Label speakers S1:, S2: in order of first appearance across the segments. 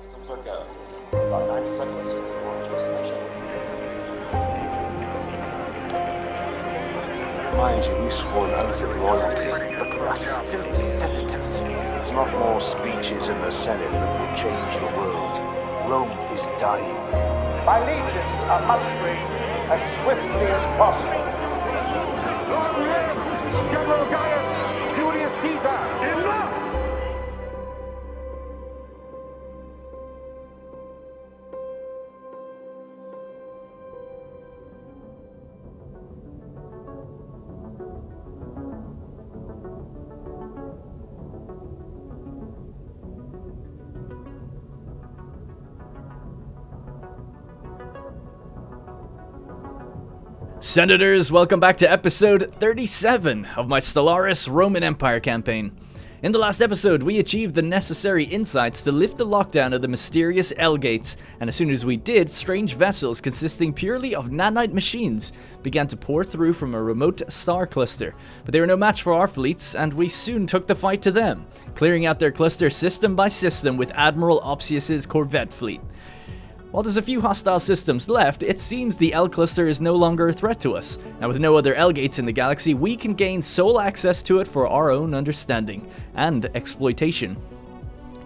S1: systems are go. About 90 seconds to launch destination.
S2: Mind you, we swore an oath of loyalty, but we are still senators. It's not more speeches in the Senate that will change the world. Rome is dying.
S3: My legions are mustering as swiftly as possible. General Gaius Julius Caesar! Enough!
S4: Senators, welcome back to episode 37 of my Stellaris Roman Empire campaign. In the last episode, we achieved the necessary insights to lift the lockdown of the mysterious L gates, and as soon as we did, strange vessels consisting purely of nanite machines began to pour through from a remote star cluster. But they were no match for our fleets, and we soon took the fight to them, clearing out their cluster system by system with Admiral Opsius's corvette fleet. While there's a few hostile systems left, it seems the L cluster is no longer a threat to us. Now with no other L gates in the galaxy, we can gain sole access to it for our own understanding and exploitation.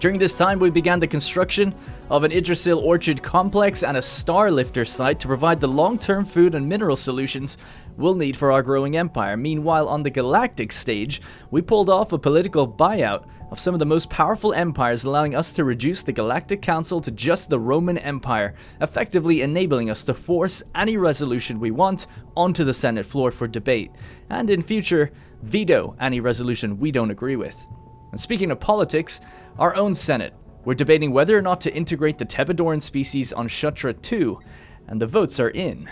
S4: During this time, we began the construction of an Yggdrasil orchard complex and a Starlifter site to provide the long-term food and mineral solutions we'll need for our growing empire. Meanwhile, on the galactic stage, we pulled off a political buyout of some of the most powerful empires, allowing us to reduce the Galactic Council to just the Roman Empire, effectively enabling us to force any resolution we want onto the Senate floor for debate, and in future, veto any resolution we don't agree with. And speaking of politics, our own Senate, we're debating whether or not to integrate the Tebedoran species on Shutra 2, and the votes are in.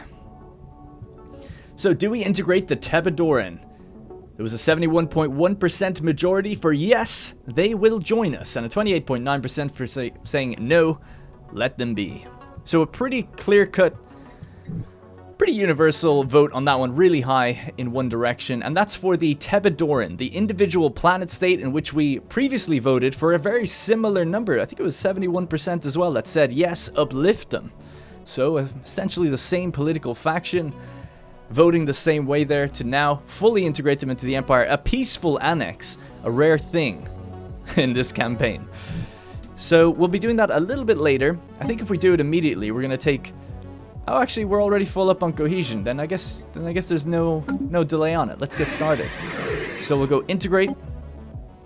S4: So do we integrate the Tebedoran? There was a 71.1% majority for yes, they will join us, and a 28.9% for saying no, let them be. So a pretty clear-cut, pretty universal vote on that one, really high in one direction, and that's for the Tebedoran, the individual planet state in which we previously voted for a very similar number. I think it was 71% as well that said yes, uplift them. So essentially the same political faction, voting the same way there to now fully integrate them into the Empire. A peaceful annex, a rare thing in this campaign. So we'll be doing that a little bit later. I think if we do it immediately, we're going to take... Oh, actually, we're already full up on cohesion. Then I guess there's no delay on it. Let's get started. So we'll go integrate.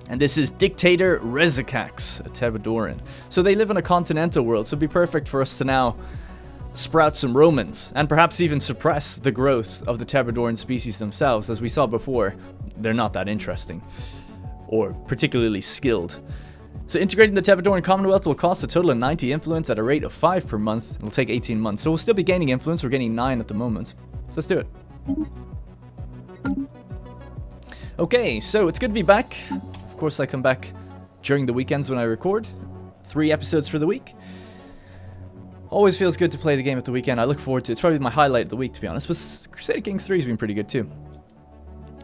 S4: And this is Dictator Rezikax, a Tebedoran. So they live in a continental world, so it'd be perfect for us to now sprout some Romans, and perhaps even suppress the growth of the Tebedoran species themselves. As we saw before, they're not that interesting, or particularly skilled. So integrating the Tebedoran Commonwealth will cost a total of 90 influence at a rate of 5 per month. It'll take 18 months, so we'll still be gaining influence. We're gaining 9 at the moment. So let's do it. Okay, so it's good to be back. Of course, I come back during the weekends when I record. 3 episodes for the week. Always feels good to play the game at the weekend. I look forward to it. It's probably my highlight of the week, to be honest. But Crusader Kings 3 has been pretty good, too.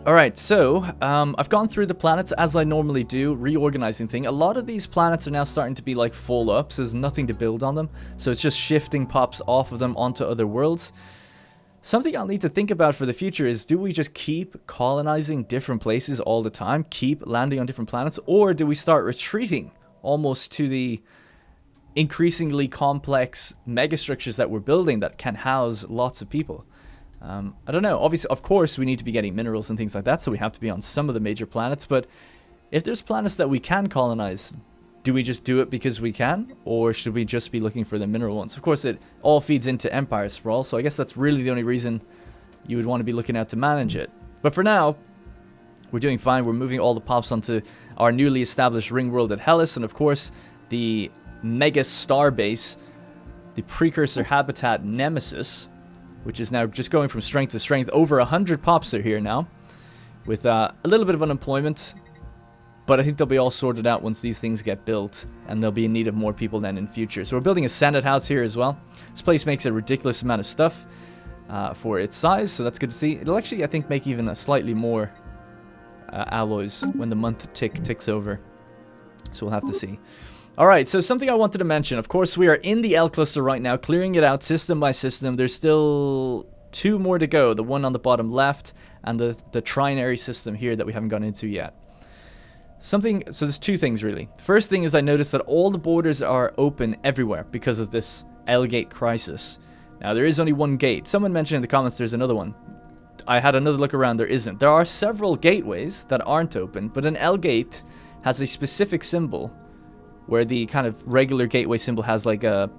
S4: Alright, so I've gone through the planets as I normally do, reorganizing things. A lot of these planets are now starting to be like full up, so there's nothing to build on them. So it's just shifting pops off of them onto other worlds. Something I'll need to think about for the future is, do we just keep colonizing different places all the time? Keep landing on different planets? Or do we start retreating almost to the increasingly complex megastructures that we're building that can house lots of people? I don't know. Obviously, of course, we need to be getting minerals and things like that, so we have to be on some of the major planets. But if there's planets that we can colonize, do we just do it because we can? Or should we just be looking for the mineral ones? Of course, it all feeds into Empire Sprawl, so I guess that's really the only reason you would want to be looking out to manage it. But for now, we're doing fine. We're moving all the pops onto our newly established Ringworld at Hellas, and of course, the mega star base, the precursor habitat Nemesis, which is now just going from strength to strength. Over 100 pops are here now, with a little bit of unemployment, but I think they'll be all sorted out once these things get built, and they'll be in need of more people then in future. So we're building a Senate house here as well. This place makes a ridiculous amount of stuff for its size, so that's good to see. It'll actually, I think, make even a slightly more alloys when the month ticks over, so we'll have to see. Alright, so something I wanted to mention. Of course, we are in the L cluster right now, clearing it out system by system. There's still 2 more to go. The one on the bottom left and the trinary system here that we haven't gone into yet. So there's 2 things really. The first thing is I noticed that all the borders are open everywhere because of this L gate crisis. Now, there is only 1 gate. Someone mentioned in the comments there's another one. I had another look around, there isn't. There are several gateways that aren't open, but an L gate has a specific symbol where the kind of regular gateway symbol has like a,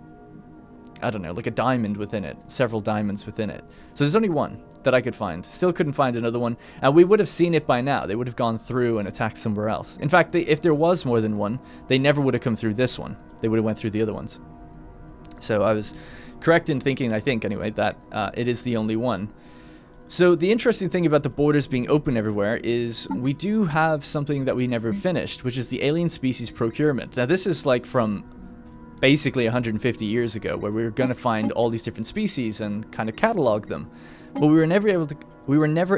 S4: I don't know, like a diamond within it. Several diamonds within it. So there's only 1 that I could find. Still couldn't find another one. And we would have seen it by now. They would have gone through and attacked somewhere else. In fact, if there was more than 1, they never would have come through this one. They would have went through the other ones. So I was correct in thinking, I think anyway, that it is the only one. So the interesting thing about the borders being open everywhere is we do have something that we never finished, which is the alien species procurement. Now this is like from basically 150 years ago, where we were going to find all these different species and kind of catalog them. But we were never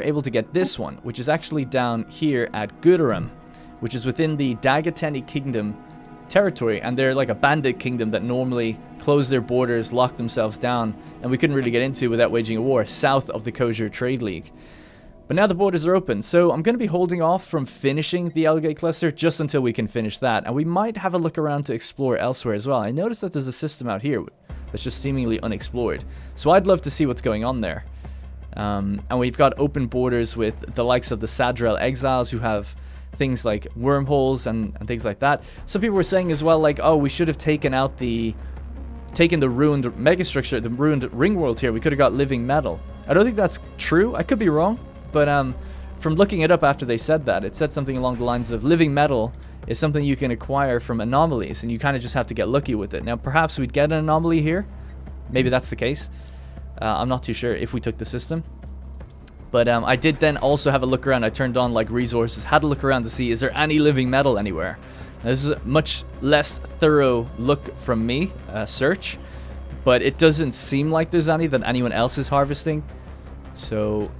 S4: able to get this one, which is actually down here at Gudaram, which is within the Dagateni Kingdom territory, and they're like a bandit kingdom that normally close their borders, lock themselves down, and we couldn't really get into without waging a war south of the Kosher Trade League. But now the borders are open, so I'm going to be holding off from finishing the L-Gate cluster just until we can finish that, and we might have a look around to explore elsewhere as well. I noticed that there's a system out here that's just seemingly unexplored, so I'd love to see what's going on there. And we've got open borders with the likes of the Sadrel Exiles, who have things like wormholes and things like that. Some people were saying as well, like, oh, we should have taken the ruined megastructure, the ruined Ringworld here. We could have got living metal. I don't think that's true. I could be wrong, but from looking it up after they said that, it said something along the lines of living metal is something you can acquire from anomalies, and you kind of just have to get lucky with it. Now, perhaps we'd get an anomaly here. Maybe that's the case. I'm not too sure if we took the system. But I did then also have a look around. I turned on like resources, had a look around to see is there any living metal anywhere. Now, this is a much less thorough look from me, search, but it doesn't seem like there's any that anyone else is harvesting. So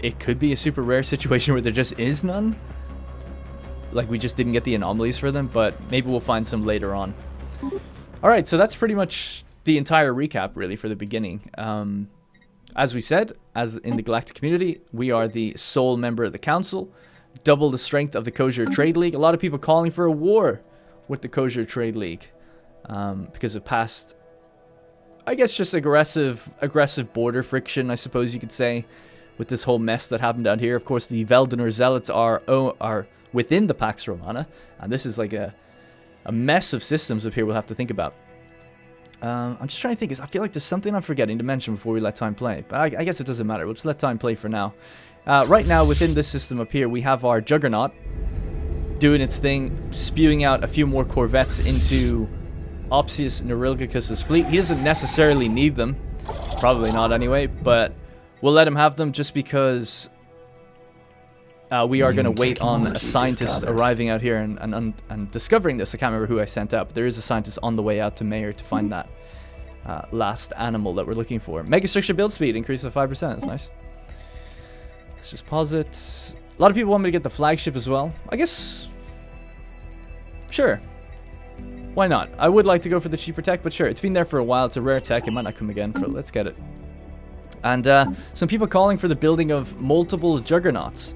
S4: it could be a super rare situation where there just is none. Like we just didn't get the anomalies for them, but maybe we'll find some later on. Alright, so that's pretty much the entire recap really for the beginning. As we said, as in the Galactic community, we are the sole member of the council. Double the strength of the Kosher Trade League. A lot of people calling for a war with the Kosher Trade League because of past, I guess, just aggressive border friction, I suppose you could say, with this whole mess that happened out here. Of course, the Veldunur Zealots are within the Pax Romana, and this is like a mess of systems up here we'll have to think about. I'm just trying to think. I feel like there's something I'm forgetting to mention before we let time play. But I guess it doesn't matter. We'll just let time play for now. Right now, within this system up here, we have our Juggernaut doing its thing, spewing out a few more corvettes into Opsius Neurilgicus's fleet. He doesn't necessarily need them. Probably not anyway. But we'll let him have them just because we are going to wait on a scientist arriving out here and discovering this. I can't remember who I sent out, but there is a scientist on the way out to Mayor to find that last animal that we're looking for. Megastructure build speed increased by 5%. That's nice. Let's just pause it. A lot of people want me to get the flagship as well. I guess, sure. Why not? I would like to go for the cheaper tech, but sure. It's been there for a while. It's a rare tech. It might not come again. Let's get it. And some people calling for the building of multiple juggernauts.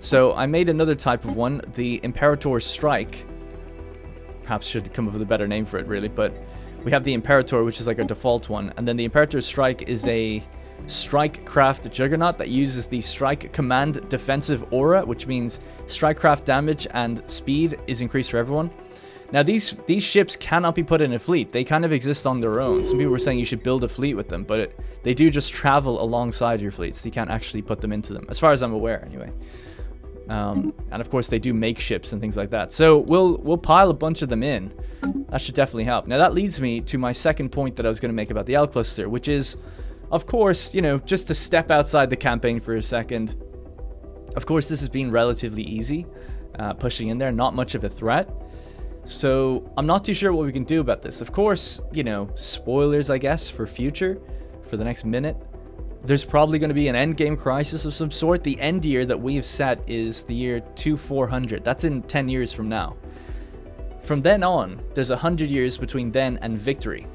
S4: So I made another type of one, the Imperator Strike. Perhaps should come up with a better name for it, really. But we have the Imperator, which is like our default one. And then the Imperator Strike is a Strikecraft Juggernaut that uses the Strike Command Defensive Aura, which means Strikecraft damage and speed is increased for everyone. Now, these ships cannot be put in a fleet. They kind of exist on their own. Some people were saying you should build a fleet with them, but they do just travel alongside your fleets. So you can't actually put them into them, as far as I'm aware, anyway. And of course they do make ships and things like that. So we'll pile a bunch of them in. That should definitely help. Now that leads me to my second point that I was going to make about the L cluster, which is, of course, you know, just to step outside the campaign for a second. Of course, this has been relatively easy, pushing in there, not much of a threat. So I'm not too sure what we can do about this. Of course, you know, spoilers, I guess, for the next minute. There's probably going to be an endgame crisis of some sort. The end year that we have set is the year 2400. That's in 10 years from now. from then on, there's 100 years between then and victory.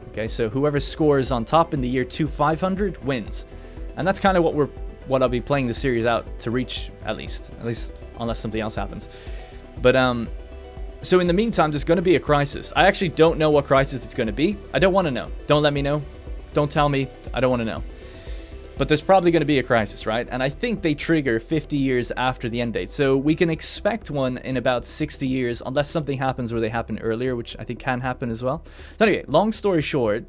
S4: Okay, so whoever scores on top in the year 2500 wins. And that's kind of what I'll be playing the series out to reach, at least unless something else happens. But so in the meantime, there's going to be a crisis. I actually don't know what crisis it's going to be. I don't want to know. Don't let me know. Don't tell me. I don't want to know. But there's probably going to be a crisis, right? And I think they trigger 50 years after the end date. So we can expect one in about 60 years, unless something happens where they happen earlier, which I think can happen as well. So anyway, long story short,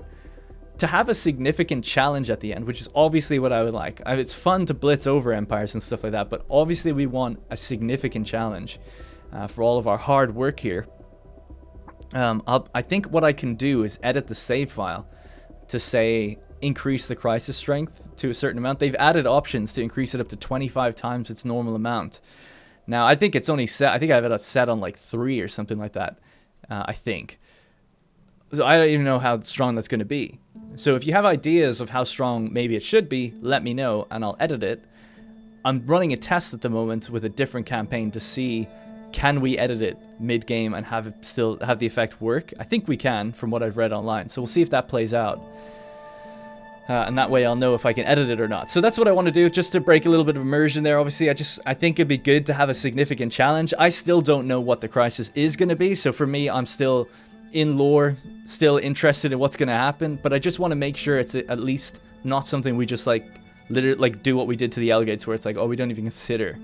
S4: to have a significant challenge at the end, which is obviously what I would like. It's fun to blitz over empires and stuff like that, but obviously we want a significant challenge for all of our hard work here. I think what I can do is edit the save file to say increase the crisis strength to a certain amount. They've added options to increase it up to 25 times its normal amount. Now, I think it's only set, I think I have it set on like 3 or something like that, I think. So I don't even know how strong that's going to be. So if you have ideas of how strong maybe it should be, let me know and I'll edit it. I'm running a test at the moment with a different campaign to see, can we edit it mid-game and have it still have the effect work? I think we can, from what I've read online. So we'll see if that plays out. And that way I'll know if I can edit it or not. So that's what I want to do, just to break a little bit of immersion there. Obviously, I think it'd be good to have a significant challenge. I still don't know what the crisis is going to be. So for me, I'm still in lore, still interested in what's going to happen. But I just want to make sure it's at least not something we just like literally like do what we did to the Alligates, where it's like, oh, we don't even consider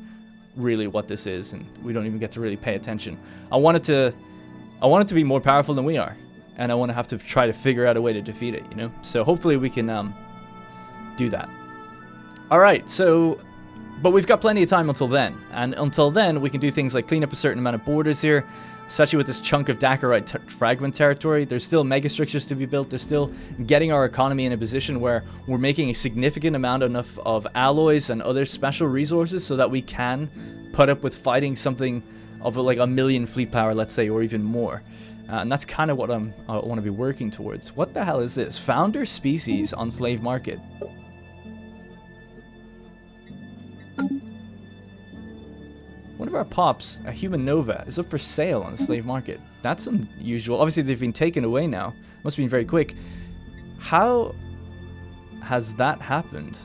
S4: really what this is, and we don't even get to really pay attention. I want it to be more powerful than we are. And I want to have to try to figure out a way to defeat it, you know? So hopefully we can do that. Alright, so... But we've got plenty of time until then. And until then, we can do things like clean up a certain amount of borders here, especially with this chunk of Dakarite fragment territory. There's still mega structures to be built. There's still getting our economy in a position where we're making a significant amount of alloys and other special resources so that we can put up with fighting something of like 1 million fleet power, let's say, or even more. And that's kind of what I want to be working towards. What the hell is this? Founder species on slave market. One of our pops, a human nova, is up for sale on the slave market. That's unusual. Obviously, they've been taken away now. Must have been very quick. How has that happened?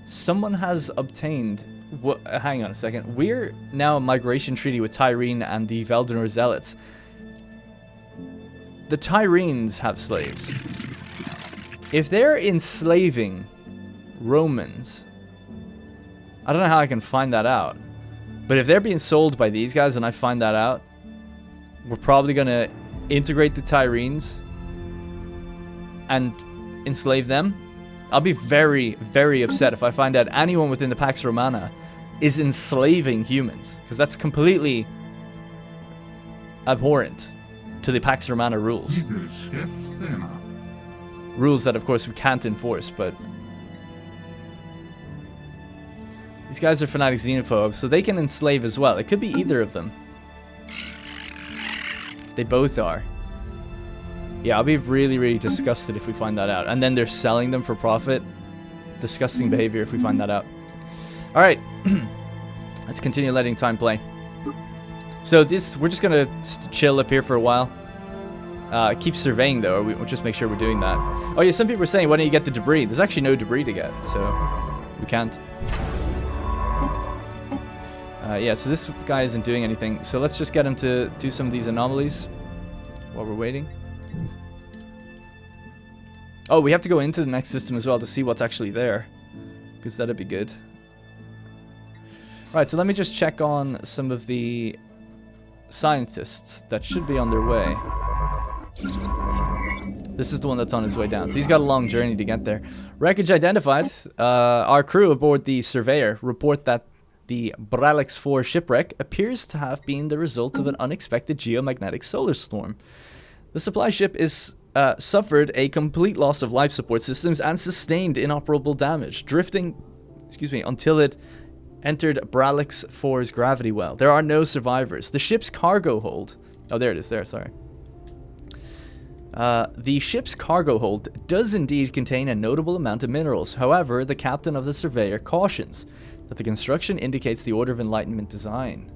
S4: Someone has obtained... hang on a second. We're now a migration treaty with Tyrene and the Veldonor Zealots. The Tyrenes have slaves. If they're enslaving Romans, I don't know how I can find that out. But if they're being sold by these guys and I find that out, we're probably going to integrate the Tyrenes and enslave them. I'll be very, very upset if I find out anyone within the Pax Romana is enslaving humans, because that's completely abhorrent to the Pax Romana rules. Rules that, of course, we can't enforce, but... These guys are fanatic xenophobes, so they can enslave as well. It could be either of them. They both are. Yeah, I'll be really, really disgusted if we find that out. And then they're selling them for profit. Disgusting behavior if we find that out. Alright. Let's continue letting time play. So we're just going to chill up here for a while. Keep surveying, though. We'll just make sure we're doing that. Oh, yeah, some people are saying, why don't you get the debris? There's actually no debris to get, so we can't. Yeah, so this guy isn't doing anything. So let's just get him to do some of these anomalies while we're waiting. Oh, we have to go into the next system as well to see what's actually there, because that'd be good. Right, so let me just check on some of the scientists that should be on their way. This is the one that's on his way down, so he's got a long journey to get there. Wreckage identified. Our crew aboard the Surveyor report that the Borealis 4 shipwreck appears to have been the result of an unexpected geomagnetic solar storm. The supply ship is suffered a complete loss of life support systems and sustained inoperable damage, drifting, until it entered Borealis 4's gravity well. There are no survivors. The ship's cargo hold... Oh, there it is. There, sorry. The ship's cargo hold does indeed contain a notable amount of minerals. However, the captain of the Surveyor cautions that the construction indicates the Order of Enlightenment design.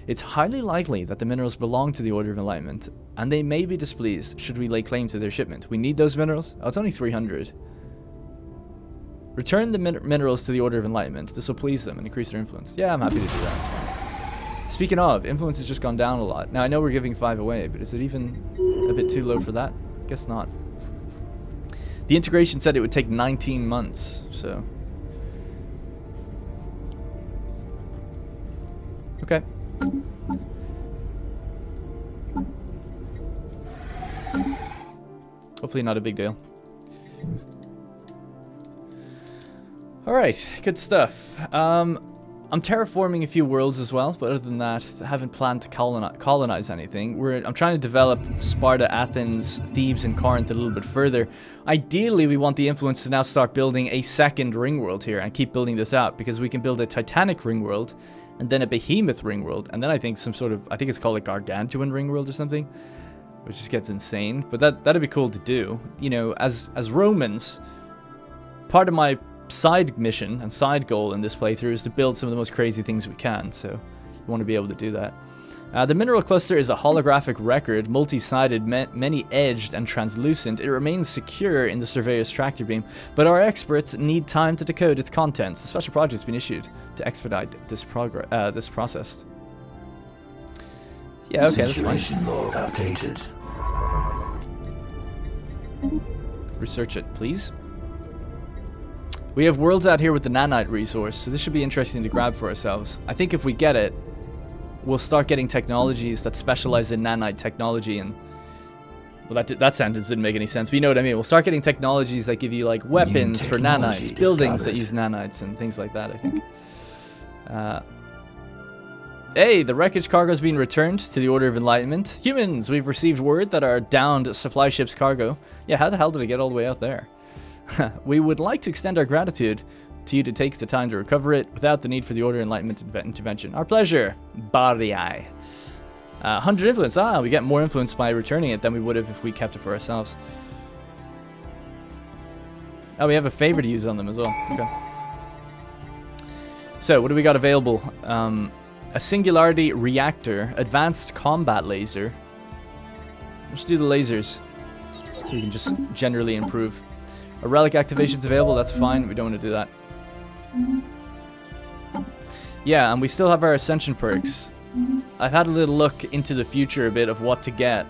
S4: It's highly likely that the minerals belong to the Order of Enlightenment, and they may be displeased should we lay claim to their shipment. We need those minerals? Oh, it's only 300. Return the minerals to the Order of Enlightenment. This will please them and increase their influence. Yeah, I'm happy to do that. It's fine. Speaking of, influence has just gone down a lot. Now, I know we're giving 5 away, but is it even a bit too low for that? Guess not. The integration said it would take 19 months, so... Okay. Hopefully not a big deal. Alright, good stuff. I'm terraforming a few worlds as well, but other than that, I haven't planned to colonize anything. I'm trying to develop Sparta, Athens, Thebes, and Corinth a little bit further. Ideally, we want the influence to now start building a second Ringworld here and keep building this out, because we can build a Titanic Ringworld, and then a Behemoth Ringworld, and then I think some sort of, I think it's called a Gargantuan Ringworld or something, which just gets insane. But that'd be cool to do. You know, as Romans, part of my side mission and side goal in this playthrough is to build some of the most crazy things we can, so you want to be able to do that. The mineral cluster is a holographic record, multi-sided, many-edged, and translucent. It remains secure in the Surveyor's tractor beam, but our experts need time to decode its contents. A special project has been issued to expedite this process. Yeah, okay, that's fine.
S5: Situation log updated.
S4: Research it, please. We have worlds out here with the nanite resource, so this should be interesting to grab for ourselves. I think if we get it, we'll start getting technologies that specialize in nanite technology, and well, that sentence didn't make any sense, but you know what I mean. We'll start getting technologies that give you like weapons for nanites, buildings that use nanites, and things like that, I think. Hey, the wreckage cargo's been returned to the Order of Enlightenment. Humans, we've received word that our downed supply ship's cargo... Yeah, how the hell did it get all the way out there? We would like to extend our gratitude to you to take the time to recover it without the need for the Order of Enlightenment intervention. Our pleasure, Barii. 100 influence. Ah, we get more influence by returning it than we would have if we kept it for ourselves. Oh, we have a favor to use on them as well. Okay. So, what do we got available? A Singularity Reactor, Advanced Combat Laser. Let's do the lasers, so we can just generally improve. A relic activation's available, that's fine, we don't want to do that. Yeah, and we still have our Ascension perks. I've had a little look into the future a bit of what to get,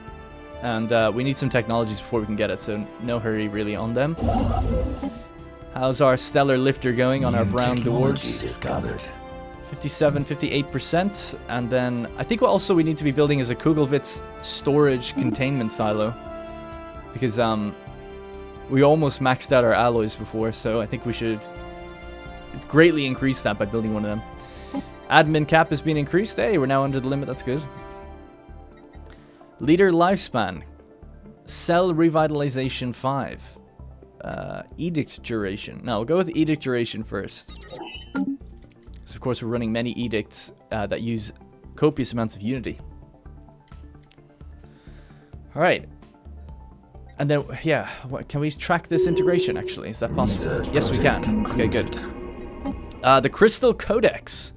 S4: and we need some technologies before we can get it, so no hurry really on them. How's our Stellar Lifter going on our brown dwarves? 57, 58%, and then I think what also we need to be building is a Kugelwitz storage containment silo, because we almost maxed out our alloys before, so I think we should greatly increase that by building one of them. Admin cap has been increased. Hey, we're now under the limit. That's good. Leader lifespan. Cell revitalization 5. Edict duration. No, we'll go with edict duration first. So, of course, we're running many edicts that use copious amounts of unity. All right. And then, yeah, can we track this integration, actually? Is that possible? Yes, we can. Okay, good. The Crystal Codex.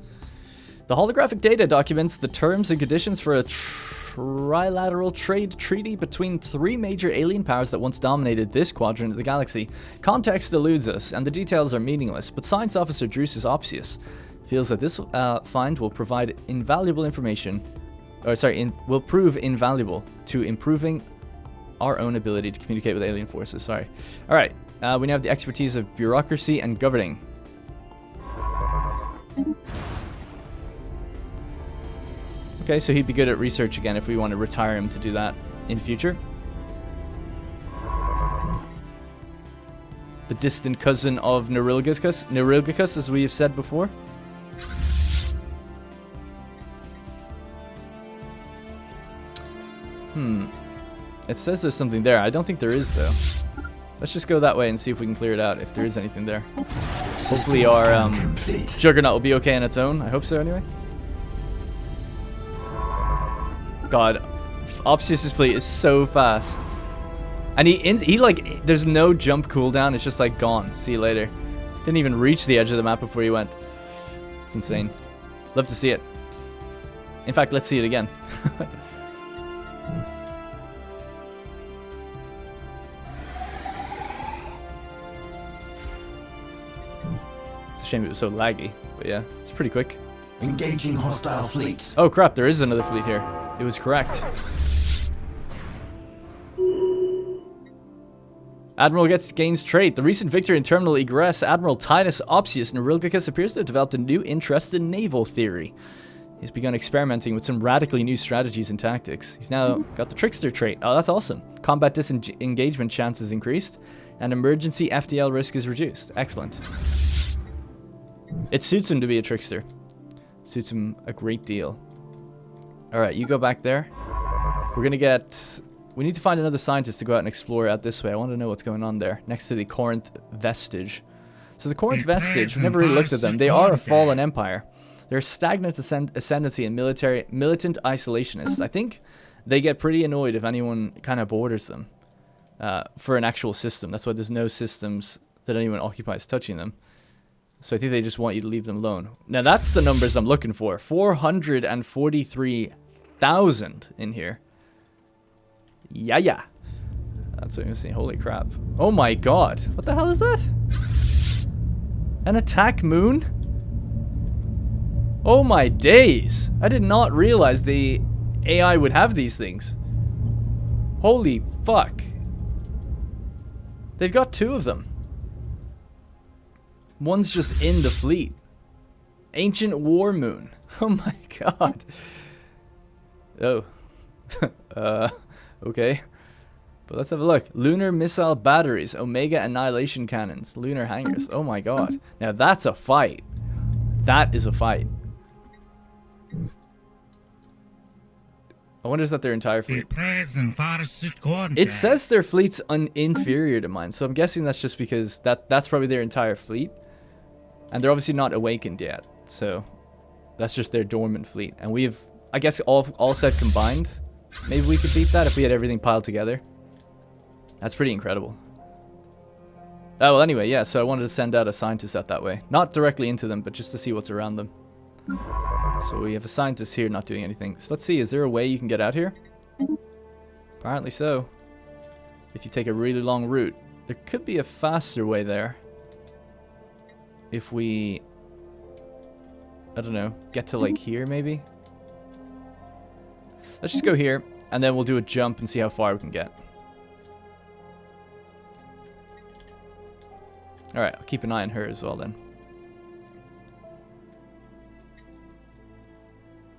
S4: The holographic data documents the terms and conditions for a trilateral trade treaty between 3 major alien powers that once dominated this quadrant of the galaxy. Context eludes us, and the details are meaningless, but Science Officer Drusus Opsius feels that this find will provide invaluable information, will prove invaluable to improving our own ability to communicate with alien forces. Sorry. Alright, we now have the expertise of bureaucracy and governing. Okay, so he'd be good at research again if we want to retire him to do that in future. The distant cousin of Neurilgicus, as we have said before. It says there's something there. I don't think there is, though. Let's just go that way and see if we can clear it out, if there is anything there. Hopefully our Juggernaut will be okay on its own. I hope so, anyway. God, Opsius' fleet is so fast. And he like, there's no jump cooldown. It's just like gone. See you later. Didn't even reach the edge of the map before he went. It's insane. Love to see it. In fact, let's see it again. It's a shame it was so laggy, but yeah, it's pretty quick.
S5: Engaging hostile fleets.
S4: Oh crap, there is another fleet here. It was correct. Admiral gains trait. The recent victory in Terminal Egress, Admiral Titus Opsius Nerilgicus appears to have developed a new interest in naval theory. He's begun experimenting with some radically new strategies and tactics. He's now got the Trickster trait. Oh, that's awesome. Combat disengagement chance is increased, and emergency FTL risk is reduced. Excellent. It suits him to be a Trickster. Suits him a great deal. Alright, you go back there. We're gonna get... We need to find another scientist to go out and explore out this way. I want to know what's going on there, next to the Corinth Vestige. So the Corinth Vestige, we've never really looked at them. They are a fallen empire. They're stagnant ascendancy and militant isolationists. I think they get pretty annoyed if anyone kind of borders them for an actual system. That's why there's no systems that anyone occupies touching them. So I think they just want you to leave them alone. Now that's the numbers I'm looking for. 443,000 in here. Yeah. That's what I'm saying. Holy crap. Oh my god. What the hell is that? An attack moon? Oh my days. I did not realize the AI would have these things. Holy fuck. They've got 2 of them. One's just in the fleet. Ancient War Moon. Oh my god. Oh. Okay. But let's have a look. Lunar missile batteries. Omega annihilation cannons. Lunar hangars. Oh my god. Now that's a fight. That is a fight. I wonder is that their entire fleet? It says their fleet's inferior to mine, so I'm guessing that's just because that's probably their entire fleet. And they're obviously not awakened yet, so that's just their dormant fleet. And we've, I guess, all set combined, maybe we could beat that if we had everything piled together. That's pretty incredible. Oh, well, anyway, yeah, so I wanted to send out a scientist out that way. Not directly into them, but just to see what's around them. So we have a scientist here not doing anything. So let's see, is there a way you can get out here? Apparently so. If you take a really long route. There could be a faster way there. If we... I don't know, get to like here maybe? Let's just go here, and then we'll do a jump and see how far we can get. Alright, I'll keep an eye on her as well then.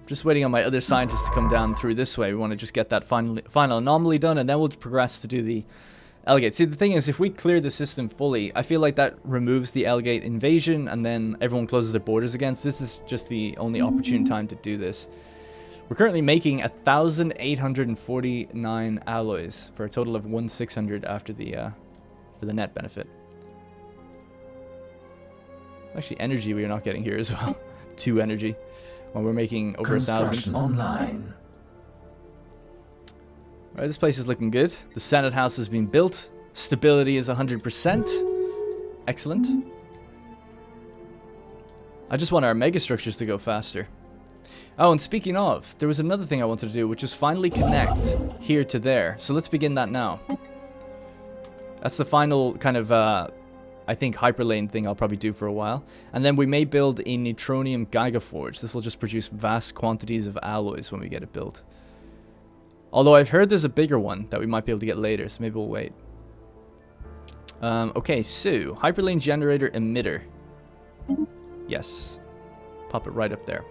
S4: Just waiting on my other scientists to come down through this way. We want to just get that final anomaly done, and then we'll progress to do the L-Gate. See, the thing is, if we clear the system fully, I feel like that removes the L-Gate invasion, and then everyone closes their borders against. This is just the only opportune time to do this. We're currently making 1,849 alloys for a total of 1,600 after the for the net benefit. Actually, energy we are not getting here as well. 2 energy. When we're making over 1,000.
S5: Online.
S4: Alright, this place is looking good. The Senate House has been built. Stability is 100%. Excellent. I just want our megastructures to go faster. Oh, and speaking of, there was another thing I wanted to do, which is finally connect here to there. So let's begin that now. That's the final kind of, I think, hyperlane thing I'll probably do for a while. And then we may build a Neutronium Gigaforge. This will just produce vast quantities of alloys when we get it built. Although I've heard there's a bigger one that we might be able to get later, so maybe we'll wait. Okay, so, hyperlane generator emitter. Yes. Pop it right up there.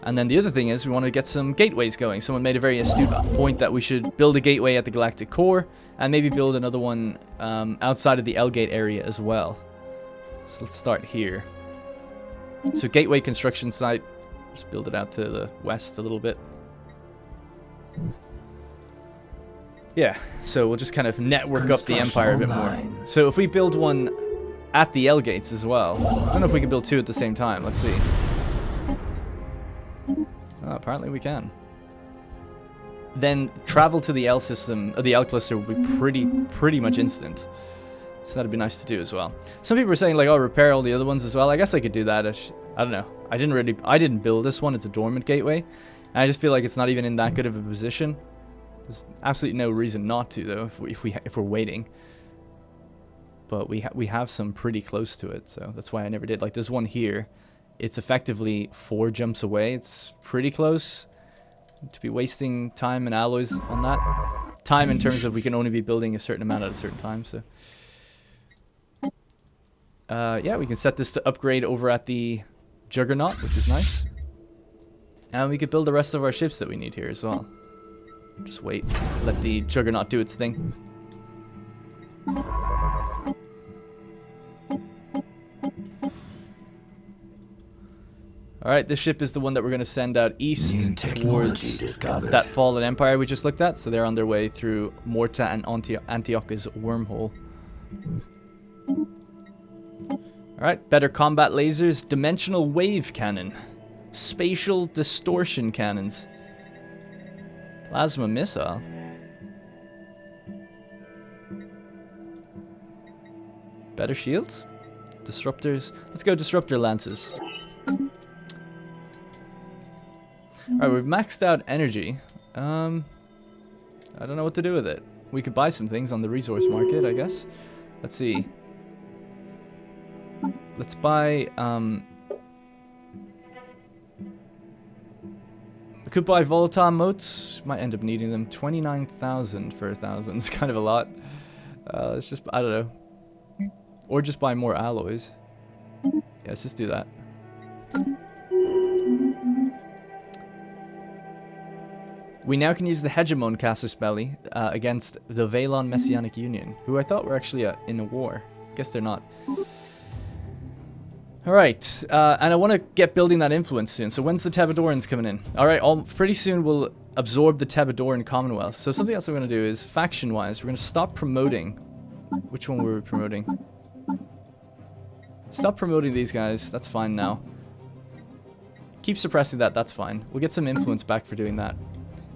S4: And then the other thing is we want to get some gateways going. Someone made a very astute point that we should build a gateway at the galactic core and maybe build another one outside of the L-Gate area as well. So let's start here. So gateway construction site. Just build it out to the west a little bit. Yeah, so we'll just kind of network up the Empire a bit more. So if we build one at the L-Gates as well. I don't know if we can build 2 at the same time. Let's see. Oh, apparently we can. Then travel to the L system, or the L cluster will be pretty much instant. So that'd be nice to do as well. Some people are saying like, oh, repair all the other ones as well. I guess I could do that. I don't know. I didn't build this one. It's a dormant gateway. And I just feel like it's not even in that good of a position. There's absolutely no reason not to, though, if we're waiting. But we have some pretty close to it, so that's why I never did. Like, there's one here. It's effectively 4 jumps away. It's pretty close to be wasting time and alloys on that. Time in terms of we can only be building a certain amount at a certain time, so. Yeah, we can set this to upgrade over at the Juggernaut, which is nice. And we could build the rest of our ships that we need here as well. Just wait. Let the Juggernaut do its thing. Alright, this ship is the one that we're going to send out east towards that fallen empire we just looked at. So they're on their way through Morta and Antioch's wormhole. Alright, better combat lasers, dimensional wave cannon, spatial distortion cannons, plasma missile. Better shields, disruptors. Let's go disruptor lances. Alright, we've maxed out energy. I don't know what to do with it. We could buy some things on the resource market, I guess. Let's see. Let's buy, we could buy volatile motes. Might end up needing them. 29,000 for 1,000. It's kind of a lot. Let's just, I don't know. Or just buy more alloys. Yeah, let's just do that. We now can use the Hegemon casus belli against the Valon Messianic Union, who I thought were actually in a war. Guess they're not. Alright, and I want to get building that influence soon. So when's the Tebadorans coming in? Alright, pretty soon we'll absorb the Tebadoran Commonwealth. So something else I'm going to do is, faction-wise, we're going to stop promoting. Which one were we promoting? Stop promoting these guys. That's fine now. Keep suppressing that. That's fine. We'll get some influence back for doing that.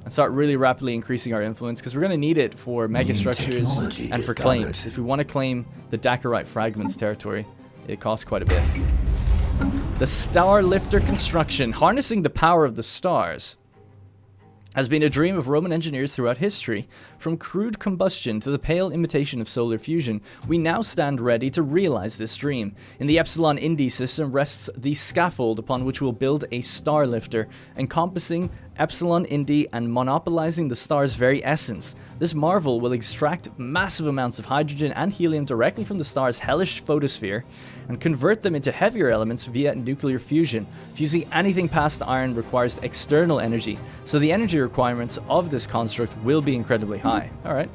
S4: And start really rapidly increasing our influence, because we're going to need it for megastructures and for claims. If we want to claim the Dakarite Fragments territory, it costs quite a bit. The Starlifter construction, harnessing the power of the stars, has been a dream of Roman engineers throughout history. From crude combustion to the pale imitation of solar fusion, we now stand ready to realize this dream. In the Epsilon Indi system rests the scaffold upon which we'll build a Starlifter, encompassing Epsilon Indi and monopolizing the star's very essence. This marvel will extract massive amounts of hydrogen and helium directly from the star's hellish photosphere and convert them into heavier elements via nuclear fusion. Fusing anything past iron requires external energy, so the energy requirements of this construct will be incredibly high. Alright.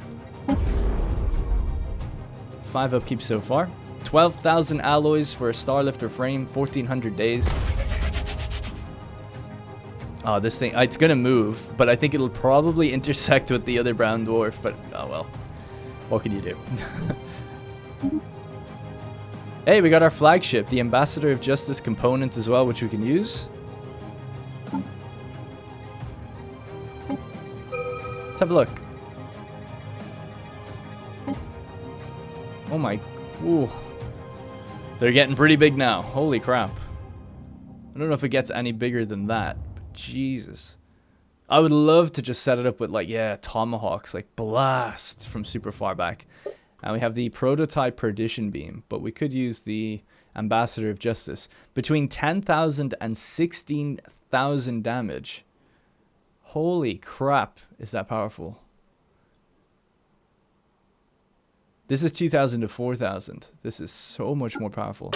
S4: 5 upkeep so far. 12,000 alloys for a Starlifter frame, 1,400 days. Oh, this thing, it's gonna move, but I think it'll probably intersect with the other brown dwarf, but oh well. What can you do? Hey, we got our flagship, the Ambassador of Justice component as well, which we can use. Let's have a look. Oh my, ooh. They're getting pretty big now, holy crap. I don't know if it gets any bigger than that. Jesus. I would love to just set it up with, like, yeah, tomahawks, like blasts from super far back. And we have the prototype perdition beam, but we could use the Ambassador of Justice. Between 10,000 and 16,000 damage. Holy crap, is that powerful. This is 2,000 to 4,000. This is so much more powerful.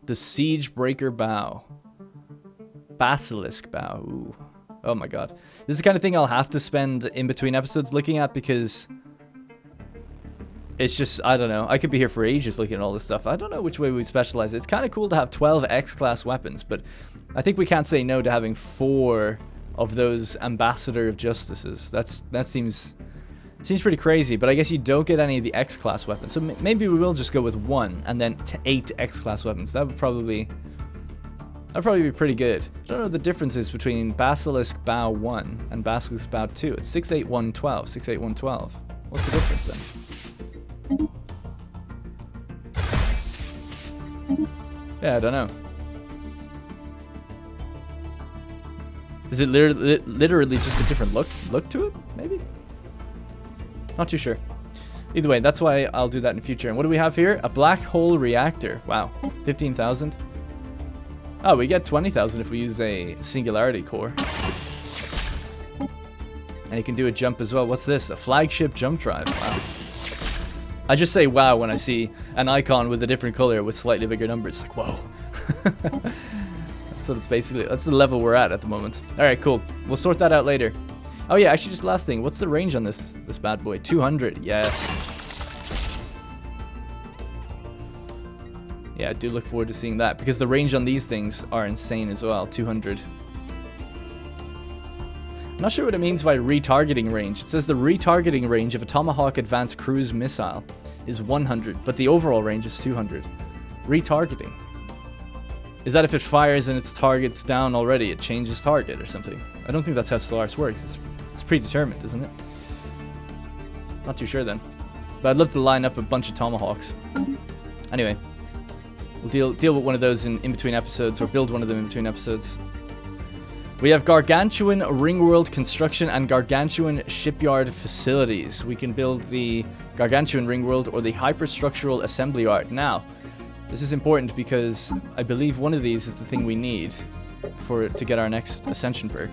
S4: The Siege Breaker Bow. Basilisk Bow. Ooh. Oh my god. This is the kind of thing I'll have to spend in between episodes looking at, because it's just, I don't know. I could be here for ages looking at all this stuff. I don't know which way we specialize. It's kind of cool to have 12 X-class weapons, but I think we can't say no to having 4 of those Ambassador of Justices. That seems pretty crazy, but I guess you don't get any of the X-class weapons. So maybe we will just go with 1 and then 8 X-class weapons. That'd probably be pretty good. I don't know what the difference is between Basilisk Bow 1 and Basilisk Bow 2. It's 68112. 68112. What's the difference then? Yeah, I don't know. Is it literally just a different look to it? Maybe? Not too sure. Either way, that's why I'll do that in the future. And what do we have here? A black hole reactor. Wow. 15,000. Oh, we get 20,000 if we use a singularity core. And you can do a jump as well. What's this? A flagship jump drive. Wow. I just say wow when I see an icon with a different color with slightly bigger numbers. Like, whoa. So that's basically, that's the level we're at the moment. Alright, cool. We'll sort that out later. Oh yeah, actually just last thing. What's the range on this bad boy? 200. Yes. Yeah, I do look forward to seeing that because the range on these things are insane as well. 200. I'm not sure what it means by retargeting range. It says the retargeting range of a Tomahawk Advanced Cruise Missile is 100, but the overall range is 200. Retargeting. Is that if it fires and its target's down already, it changes target or something? I don't think that's how Stellaris works. It's predetermined, isn't it? Not too sure then. But I'd love to line up a bunch of Tomahawks. Anyway, we'll deal with one of those in between episodes, or build one of them in between episodes. We have Gargantuan Ringworld Construction and Gargantuan Shipyard Facilities. We can build the Gargantuan Ringworld or the Hyperstructural Assembly Yard. Now, this is important because I believe one of these is the thing we need to get our next Ascension perk.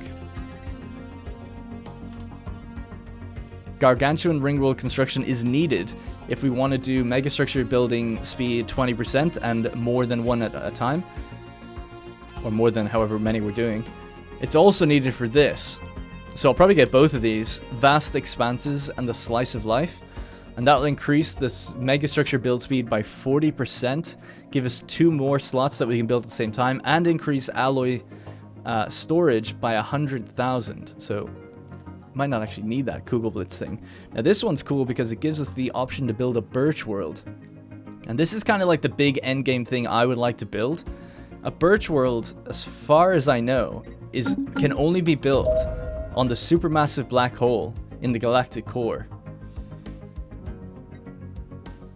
S4: Gargantuan Ringworld Construction is needed if we want to do megastructure building speed 20% and more than one at a time. Or more than however many we're doing. It's also needed for this. So I'll probably get both of these. Vast Expanses and the Slice of Life. And that'll increase this megastructure build speed by 40%. Give us 2 more slots that we can build at the same time. And increase alloy storage by 100,000. So might not actually need that Kugelblitz thing. Now this one's cool because it gives us the option to build a Birch World. And this is kind of like the big endgame thing I would like to build. A Birch World, as far as I know, can only be built on the supermassive black hole in the galactic core.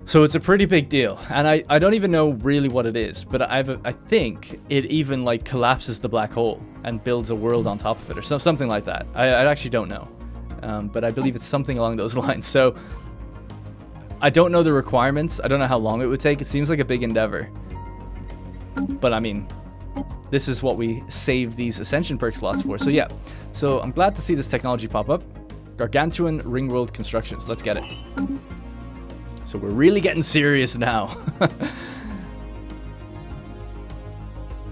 S4: So it's a pretty big deal, and I don't even know really what it is, but I think it even like collapses the black hole and builds a world on top of it, or something like that. I actually don't know, but I believe it's something along those lines. So I don't know the requirements. I don't know how long it would take. It seems like a big endeavor, but I mean, this is what we save these Ascension perk slots for. So yeah, so I'm glad to see this technology pop up. Gargantuan Ringworld Constructions. Let's get it. So we're really getting serious now.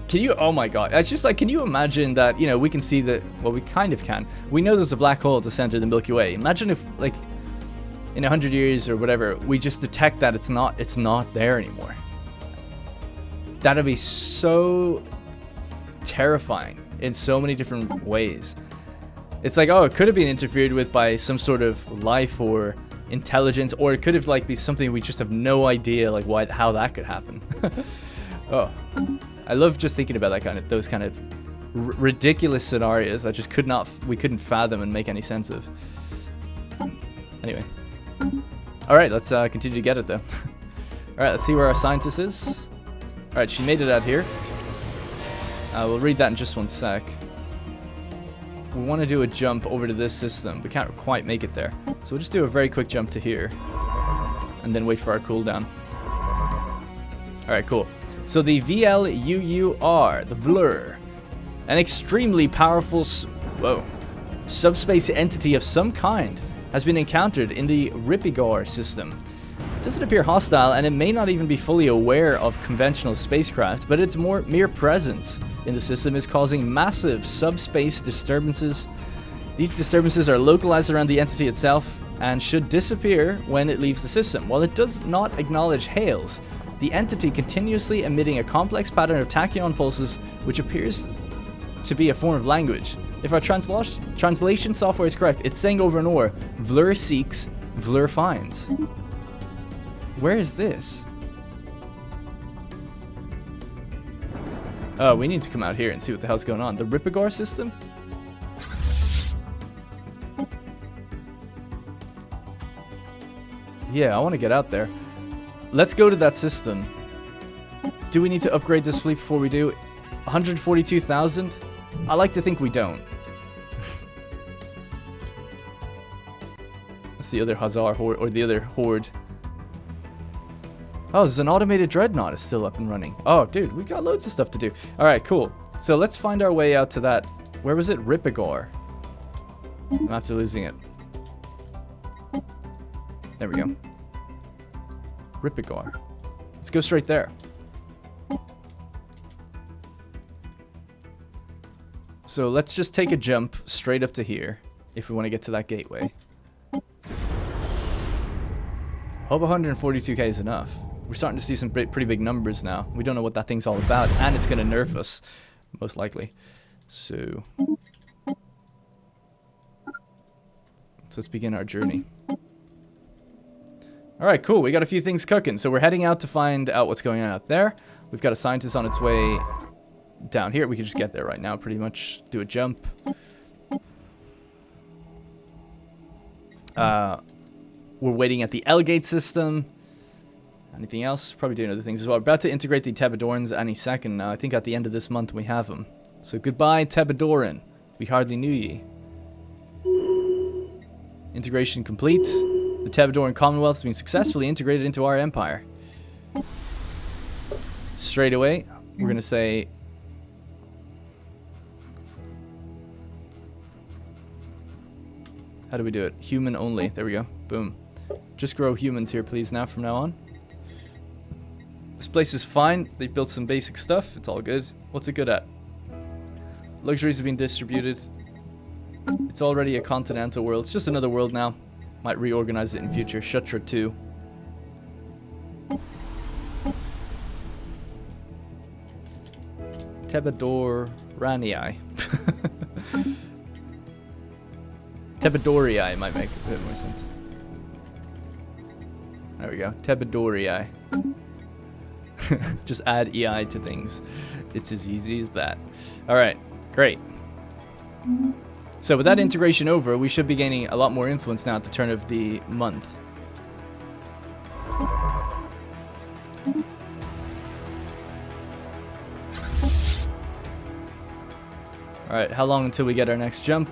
S4: Can you, oh my god, it's just like, can you imagine that, you know, we can see that, well, we kind of can. We know there's a black hole at the center of the Milky Way. Imagine if, like, in 100 years or whatever, we just detect that it's not there anymore. That'd be so terrifying in so many different ways. It's like, oh, it could have been interfered with by some sort of life or intelligence, or it could have like be something we just have no idea like how that could happen. Oh, I love just thinking about that those kind of ridiculous scenarios that just we couldn't fathom and make any sense of. Anyway, all right, let's continue to get it though. All right, let's see where our scientist is. All right, she made it out here. We'll read that in just one sec. We want to do a jump over to this system. We can't quite make it there. So we'll just do a very quick jump to here. And then wait for our cooldown. Alright, cool. So the VLUUR, the VLUR, an extremely powerful subspace entity of some kind, has been encountered in the Ripigor system. It doesn't appear hostile, and it may not even be fully aware of conventional spacecraft, but its mere presence in the system is causing massive subspace disturbances. These disturbances are localized around the entity itself and should disappear when it leaves the system. While it does not acknowledge hails, the entity continuously emitting a complex pattern of tachyon pulses, which appears to be a form of language. If our translation software is correct, it's saying over and over, VLUR seeks, VLUR finds. Where is this? Oh, we need to come out here and see what the hell's going on. The Ripigor system? Yeah, I want to get out there. Let's go to that system. Do we need to upgrade this fleet before we do? 142,000? I like to think we don't. That's the other Hussar horde, or the other horde. Oh, there's an automated Dreadnought is still up and running. Oh, dude, we got loads of stuff to do. Alright, cool. So let's find our way out to that. Where was it? Ripigor. I'm after losing it. There we go. Ripigor. Let's go straight there. So let's just take a jump straight up to here if we want to get to that gateway. Hope 142k is enough. We're starting to see some pretty big numbers now. We don't know what that thing's all about, and it's going to nerf us, most likely. So let's begin our journey. Alright, cool. We got a few things cooking. So we're heading out to find out what's going on out there. We've got a scientist on its way down here. We can just get there right now, pretty much. Do a jump. We're waiting at the L-gate system. Anything else? Probably doing other things as well. We're about to integrate the Tebadorans any second now. I think at the end of this month we have them. So goodbye, Tebadoran. We hardly knew ye. Integration complete. The Tebadoran Commonwealth has been successfully integrated into our empire. Straight away, we're going to say... How do we do it? Human only. There we go. Boom. Just grow humans here, please, now from now on. This place is fine. They've built some basic stuff. It's all good. What's it good at? Luxuries have been distributed. It's already a continental world. It's just another world now. Might reorganize it in future. Shutra 2. Tebadoranii. Tebadorii might make a bit more sense. There we go. Tebadorii. Just add EI to things. It's as easy as that. Alright, great. So with that integration over, we should be gaining a lot more influence now at the turn of the month. Alright, how long until we get our next jump?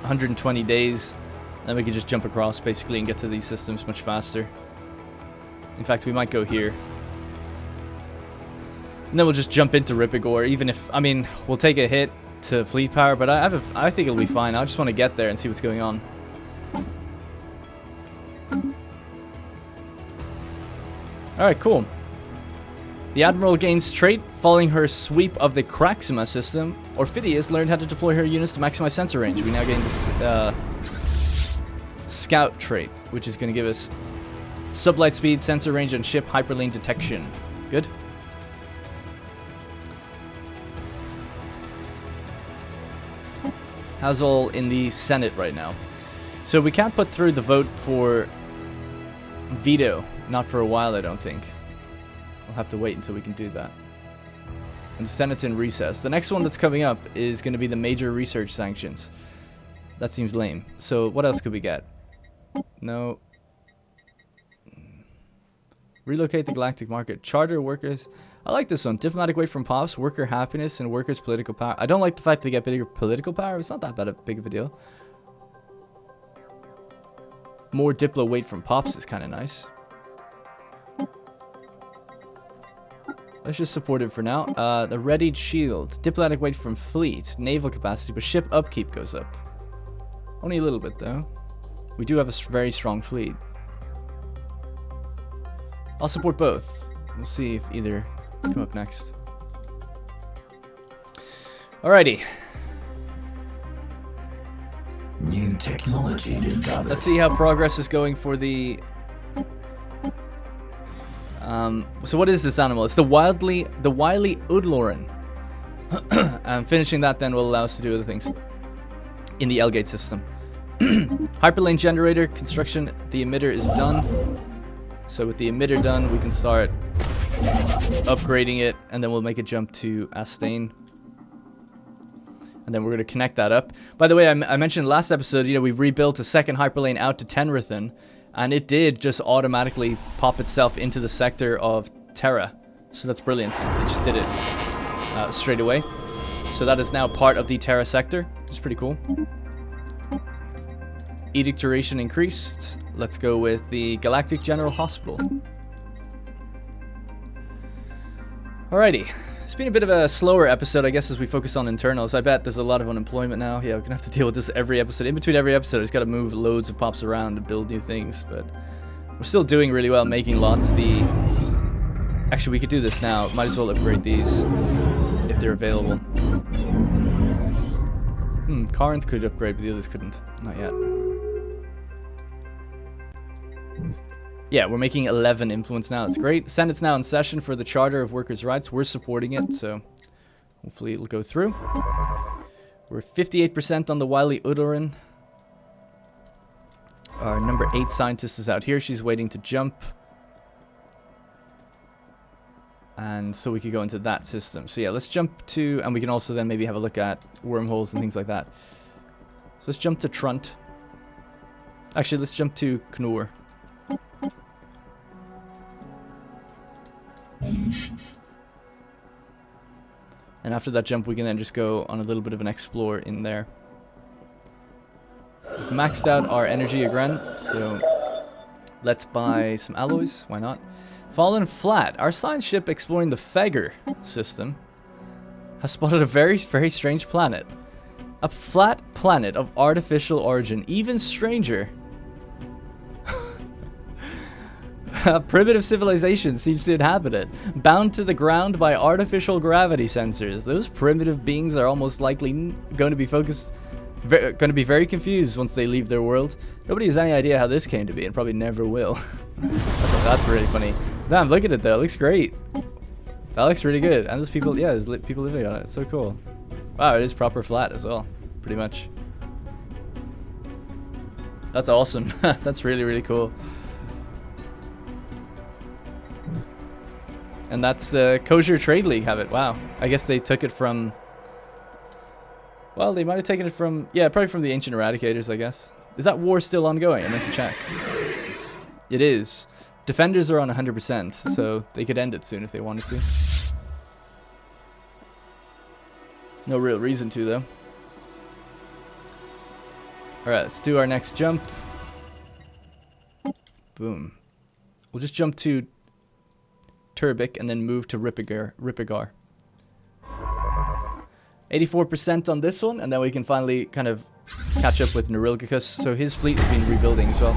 S4: 120 days. Then we can just jump across basically and get to these systems much faster. In fact, we might go here. And then we'll just jump into Ripigor, even if, I mean, we'll take a hit to fleet power, but I think it'll be fine. I just want to get there and see what's going on. Alright, cool. The Admiral gains trait following her sweep of the Craxima system. Orphidius learned how to deploy her units to maximize sensor range. We now gain this Scout trait, which is going to give us sublight speed, sensor range, and ship hyperlane detection. Good. How's all in the Senate right now? So we can't put through the vote for veto. Not for a while, I don't think. We'll have to wait until we can do that. And the Senate's in recess. The next one that's coming up is going to be the major research sanctions. That seems lame. So what else could we get? No. Relocate the galactic market. Charter workers. I like this one. Diplomatic weight from Pops, worker happiness, and workers' political power. I don't like the fact they get bigger political power. It's not that big of a deal. More Diplo weight from Pops is kind of nice. Let's just support it for now. The readied shield. Diplomatic weight from fleet. Naval capacity, but ship upkeep goes up. Only a little bit, though. We do have a very strong fleet. I'll support both. We'll see if either come up next. Alrighty.
S5: New technology discovered.
S4: Let's see how progress is going for the... so what is this animal? It's the wily Udloran. And finishing that then will allow us to do other things in the L-gate system. Hyperlane generator construction. The emitter is done. So with the emitter done, we can start upgrading it, and then we'll make a jump to Astane. And then we're going to connect that up. By the way, I mentioned last episode, we rebuilt a second hyperlane out to Tenrithan, and it did just automatically pop itself into the sector of Terra. So that's brilliant. It just did it straight away. So that is now part of the Terra sector, which is pretty cool. Edict duration increased. Let's go with the Galactic General Hospital. Alrighty. It's been a bit of a slower episode, I guess, as we focus on internals. I bet there's a lot of unemployment now. Yeah, we're gonna have to deal with this every episode. In between every episode, it's got to move loads of pops around to build new things, but we're still doing really well, making lots. Actually, we could do this now. Might as well upgrade these if they're available. Corinth could upgrade, but the others couldn't. Not yet. Yeah, we're making 11 influence now. It's great. Senate's now in session for the Charter of Workers' Rights. We're supporting it, so hopefully it'll go through. We're 58% on the Wily Udoran. Our number 8 scientist is out here. She's waiting to jump. And so we could go into that system. So yeah, let's jump to... And we can also then maybe have a look at wormholes and things like that. So let's jump to Trunt. Actually, let's jump to Knur. And after that jump, we can then just go on a little bit of an explore in there. We've maxed out our energy again, so let's buy some alloys. Why not? Fallen Flat. Our science ship exploring the Fegger system has spotted a very, very strange planet. A flat planet of artificial origin. Even stranger. A primitive civilization seems to inhabit it, bound to the ground by artificial gravity sensors. Those primitive beings are almost likely going to be very confused once they leave their world. Nobody has any idea how this came to be, and probably never will. That's really funny. Damn, look at it though. It looks great. That looks really good. And there's people, yeah, there's people living on it. It's so cool. Wow, it is proper flat as well, pretty much. That's awesome. That's really, really cool. And that's the Kosher Trade League have it. Wow. I guess they took it from... Well, they might have taken it from... Yeah, probably from the Ancient Eradicators, I guess. Is that war still ongoing? I meant to check. It is. Defenders are on 100%, so they could end it soon if they wanted to. No real reason to, though. Alright, let's do our next jump. Boom. We'll just jump to Turbik and then move to Rippigar. 84% on this one, and then we can finally kind of catch up with Neurilgicus. So his fleet has been rebuilding as well.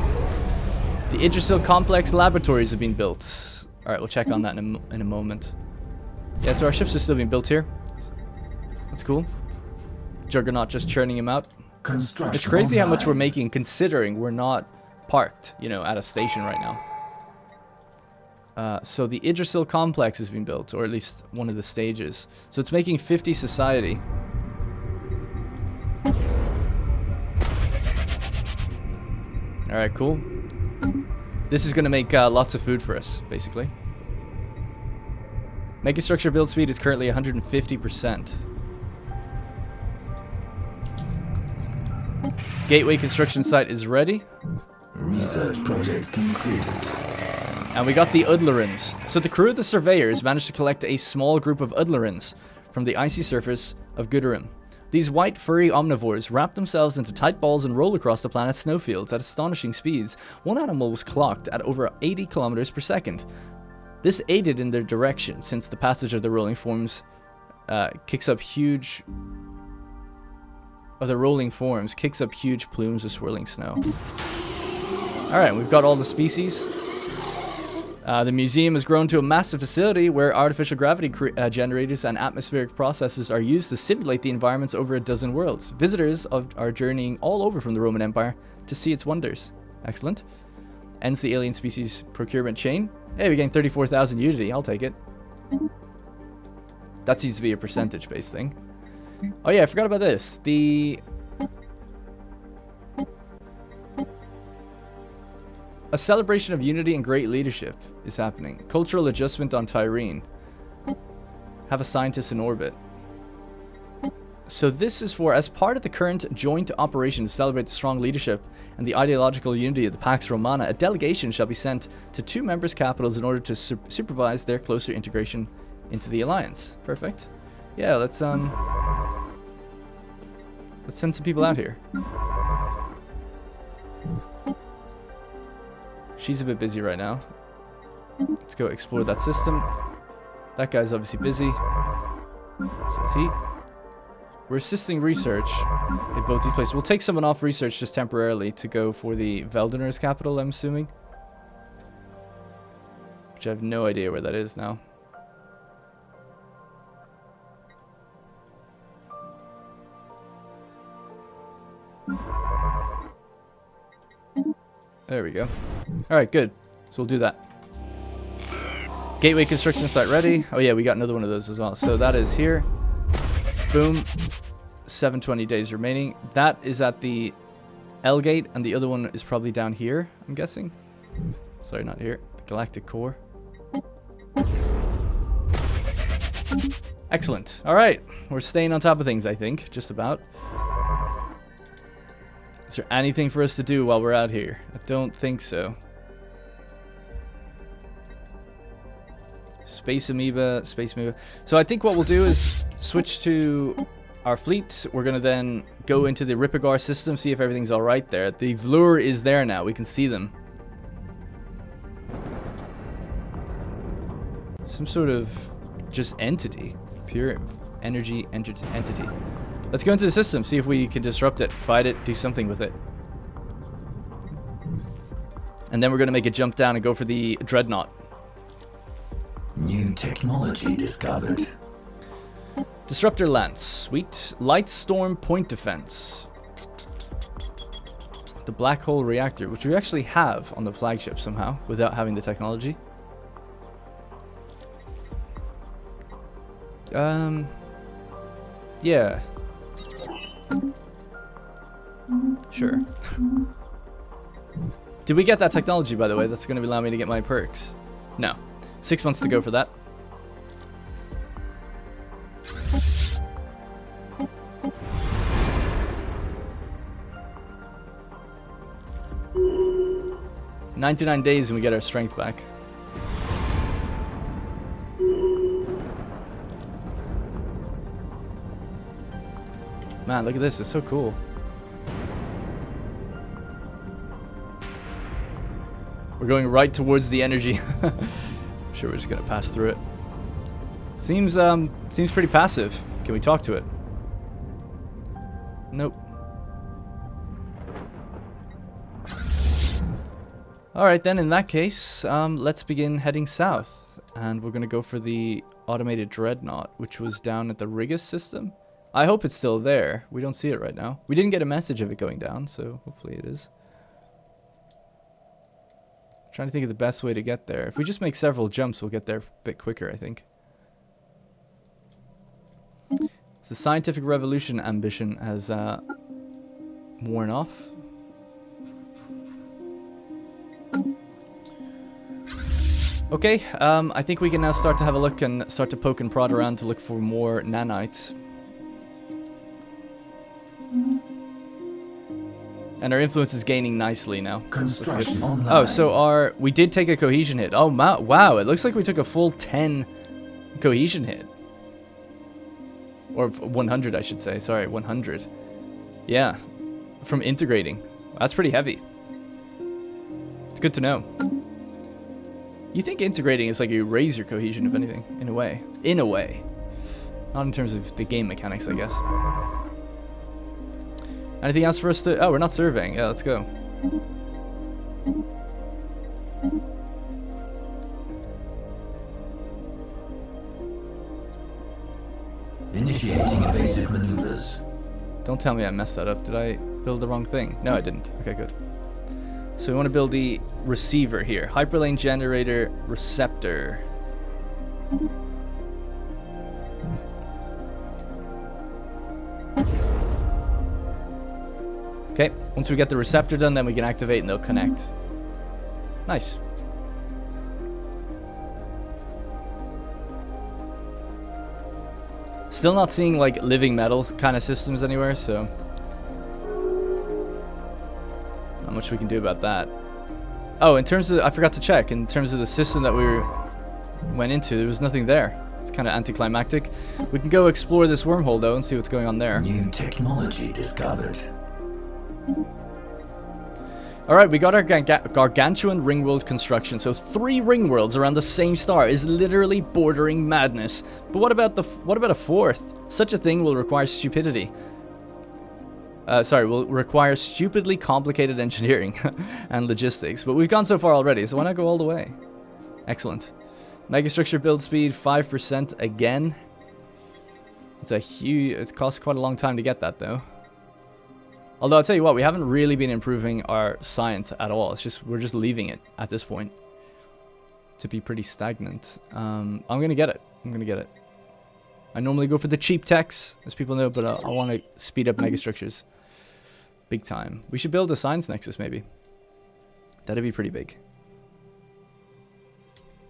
S4: The Idrisil Complex laboratories have been built. Alright, we'll check on that in a moment. Yeah, so our ships are still being built here. That's cool. Juggernaut just churning him out. It's crazy how much we're making considering we're not parked, you know, at a station right now. So the Idrisil Complex has been built, or at least one of the stages. So it's making 50 society. Alright, cool. This is going to make lots of food for us, basically. Megastructure build speed is currently 150%. Gateway construction site is ready.
S5: Research project concluded.
S4: And we got the Udlerans. So the crew of the Surveyors managed to collect a small group of Udlerans from the icy surface of Gudarim. These white, furry omnivores wrap themselves into tight balls and roll across the planet's snowfields at astonishing speeds. One animal was clocked at over 80 kilometers per second. This aided in their direction, since the passage of the rolling forms kicks up huge plumes of swirling snow. Alright, we've got all the species. The museum has grown to a massive facility where artificial gravity generators and atmospheric processes are used to simulate the environments over a dozen worlds. Visitors are journeying all over from the Roman Empire to see its wonders. Excellent. Ends the alien species procurement chain. Hey, we gained 34,000 Unity. I'll take it. That seems to be a percentage-based thing. Oh yeah, I forgot about this. A celebration of unity and great leadership is happening. Cultural adjustment on Tyrene. Have a scientist in orbit. So this is for, as part of the current joint operation to celebrate the strong leadership and the ideological unity of the Pax Romana, a delegation shall be sent to 2 members' capitals in order to supervise their closer integration into the alliance. Perfect. Yeah, let's send some people out here. She's a bit busy right now. Let's go explore that system. That guy's obviously busy. So is he? We're assisting research in both these places. We'll take someone off research just temporarily to go for the Veldener's capital, I'm assuming. Which I have no idea where that is now. There we go. Alright, good. So we'll do that. Gateway construction site ready. Oh yeah, we got another one of those as well. So that is here. Boom. 720 days remaining. That is at the L gate, and the other one is probably down here, I'm guessing. Sorry, not here. The Galactic Core. Excellent. Alright. We're staying on top of things, I think. Just about. Is there anything for us to do while we're out here? I don't think so. Space amoeba, space amoeba. So I think what we'll do is switch to our fleet. We're going to then go into the Ripigar system, see if everything's alright there. The Vlur is there now. We can see them. Some sort of just entity. Pure energy entity. Let's go into the system, see if we can disrupt it, fight it, do something with it. And then we're going to make a jump down and go for the Dreadnought.
S5: New technology discovered.
S4: Disruptor Lance, sweet. Light Storm Point Defense. The Black Hole Reactor, which we actually have on the flagship somehow, without having the technology. Yeah. Sure. Did we get that technology, by the way? That's going to allow me to get my perks. No. 6 months to go for that. $99 days and we get our strength back. Man, look at this. It's so cool. We're going right towards the energy. I'm sure we're just gonna pass through it. Seems pretty passive. Can we talk to it? Nope. Alright then, in that case, let's begin heading south. And we're gonna go for the automated Dreadnought, which was down at the Rigus system. I hope it's still there. We don't see it right now. We didn't get a message of it going down, so hopefully it is. Trying to think of the best way to get there. If we just make several jumps, we'll get there a bit quicker, I think. The scientific revolution ambition has worn off. Okay, I think we can now start to have a look and start to poke and prod around to look for more nanites. And our influence is gaining nicely now.
S5: Construction online.
S4: Oh, so we did take a cohesion hit. Oh, wow, it looks like we took a full 10 cohesion hit. Or 100, I should say. Sorry, 100. Yeah, from integrating. That's pretty heavy. It's good to know. You think integrating is like you raise your cohesion, if anything, in a way. In a way. Not in terms of the game mechanics, I guess. Anything else for us to... Oh, we're not surveying. Yeah, let's go.
S5: Initiating evasive maneuvers.
S4: Don't tell me I messed that up. Did I build the wrong thing? No, I didn't. Okay, good. So we want to build the receiver here. Hyperlane generator receptor. Okay, once we get the receptor done, then we can activate and they'll connect. Nice. Still not seeing like living metals kind of systems anywhere, so not much we can do about that. Oh, in terms of, I forgot to check, in terms of the system that we went into, there was nothing there. It's kind of anticlimactic. We can go explore this wormhole though and see what's going on there.
S5: New technology discovered.
S4: Alright, we got our gargantuan Ringworld Construction. So 3 Ringworlds around the same star is literally bordering madness. But what about a 4th? Such a thing will require stupidity. Will require stupidly complicated engineering and logistics. But we've gone so far already, so why not go all the way? Excellent. Megastructure build speed 5% again. It costs quite a long time to get that though. Although I'll tell you what, we haven't really been improving our science at all. It's just we're just leaving it at this point to be pretty stagnant. I'm gonna get it. I normally go for the cheap techs, as people know, but I want to speed up megastructures big time. We should build a science nexus maybe. That'd be pretty big.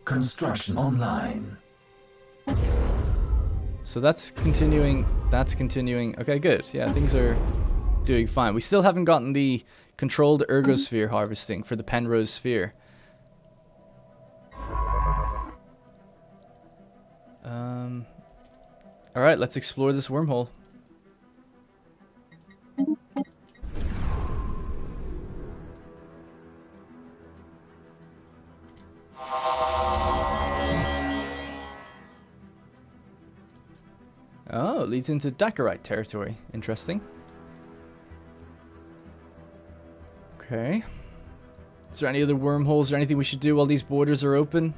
S5: Construction online.
S4: So that's continuing. Okay, good. Yeah, things are doing fine. We still haven't gotten the controlled ergosphere harvesting for the Penrose sphere. Alright, let's explore this wormhole. Oh, it leads into Dakarite territory. Interesting. Okay. Is there any other wormholes or anything we should do while these borders are open?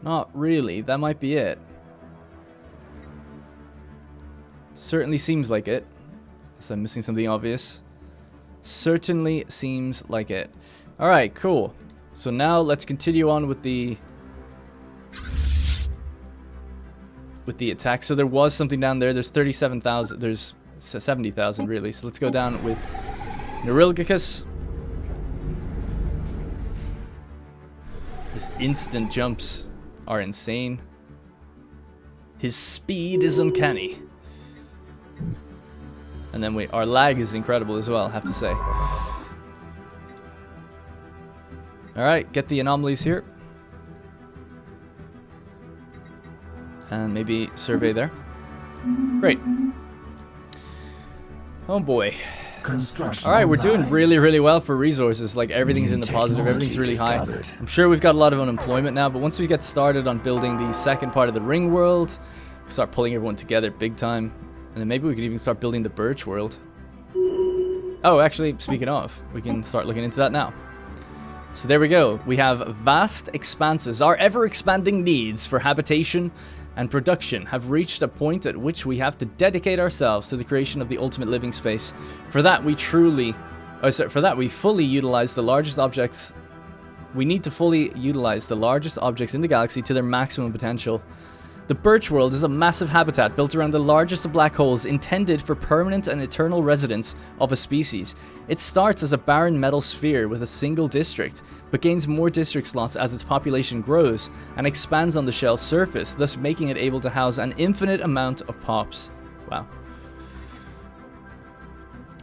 S4: Not really. That might be it. Certainly seems like it. Unless I'm missing something obvious. Certainly seems like it. Alright, cool. So now let's continue on with the attack. So there was something down there. There's 37,000. There's 70,000 really. So let's go down with Neurilgicus. His instant jumps are insane. His speed is uncanny. And then our lag is incredible as well, I have to say. Alright, get the anomalies here. And maybe survey there. Great. Oh boy. Alright, we're doing really, really well for resources. Like, everything's in the positive, everything's really high. I'm sure we've got a lot of unemployment now, but once we get started on building the second part of the Ringworld, we start pulling everyone together big time. And then maybe we could even start building the Birch World. Oh, actually, speaking of, we can start looking into that now. So there we go. We have vast expanses. Our ever-expanding needs for habitation and production have reached a point at which we have to dedicate ourselves to the creation of the ultimate living space. For that, we fully utilize the largest objects. We need to fully utilize the largest objects in the galaxy to their maximum potential. The Birch World is a massive habitat built around the largest of black holes, intended for permanent and eternal residence of a species. It starts as a barren metal sphere with a single district, but gains more district slots as its population grows and expands on the shell's surface, thus making it able to house an infinite amount of pops. Wow.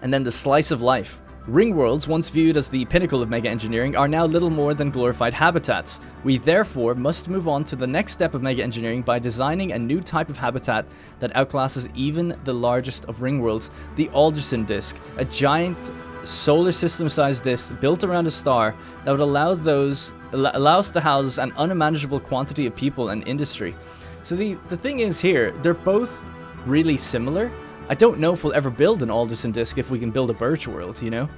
S4: And then the slice of life. Ringworlds, once viewed as the pinnacle of mega engineering, are now little more than glorified habitats. We therefore must move on to the next step of mega engineering by designing a new type of habitat that outclasses even the largest of Ringworlds, the Alderson Disk, a giant solar system-sized disk built around a star that would allow us to house an unmanageable quantity of people and industry. So the thing is here, they're both really similar. I don't know if we'll ever build an Alderson Disk if we can build a Birch World, you know?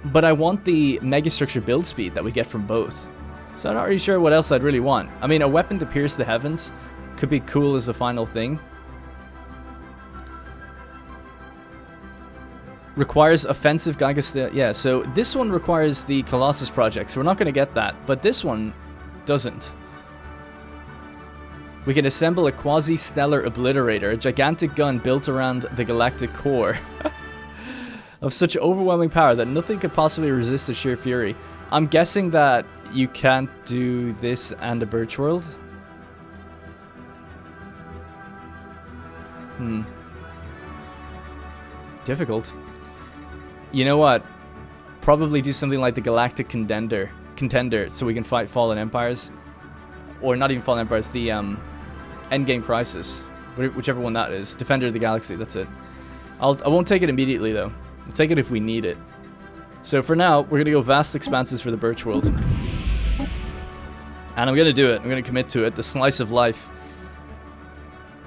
S4: But I want the megastructure build speed that we get from both. So I'm not really sure what else I'd really want. I mean, a weapon to pierce the heavens could be cool as a final thing. Requires offensive Giga... Yeah, so this one requires the Colossus project, so we're not going to get that. But this one doesn't. We can assemble a quasi-stellar obliterator, a gigantic gun built around the galactic core. Of such overwhelming power that nothing could possibly resist its sheer fury. I'm guessing that you can't do this and a Birch World. Difficult. You know what? Probably do something like the Galactic Contender, so we can fight Fallen Empires. Or not even Fallen Empires, the Endgame Crisis. Whichever one that is. Defender of the Galaxy, that's it. I won't take it immediately, though. I'll take it if we need it. So for now, we're going to go Vast Expanses for the Birch World. And I'm going to do it. I'm going to commit to it. The slice of life.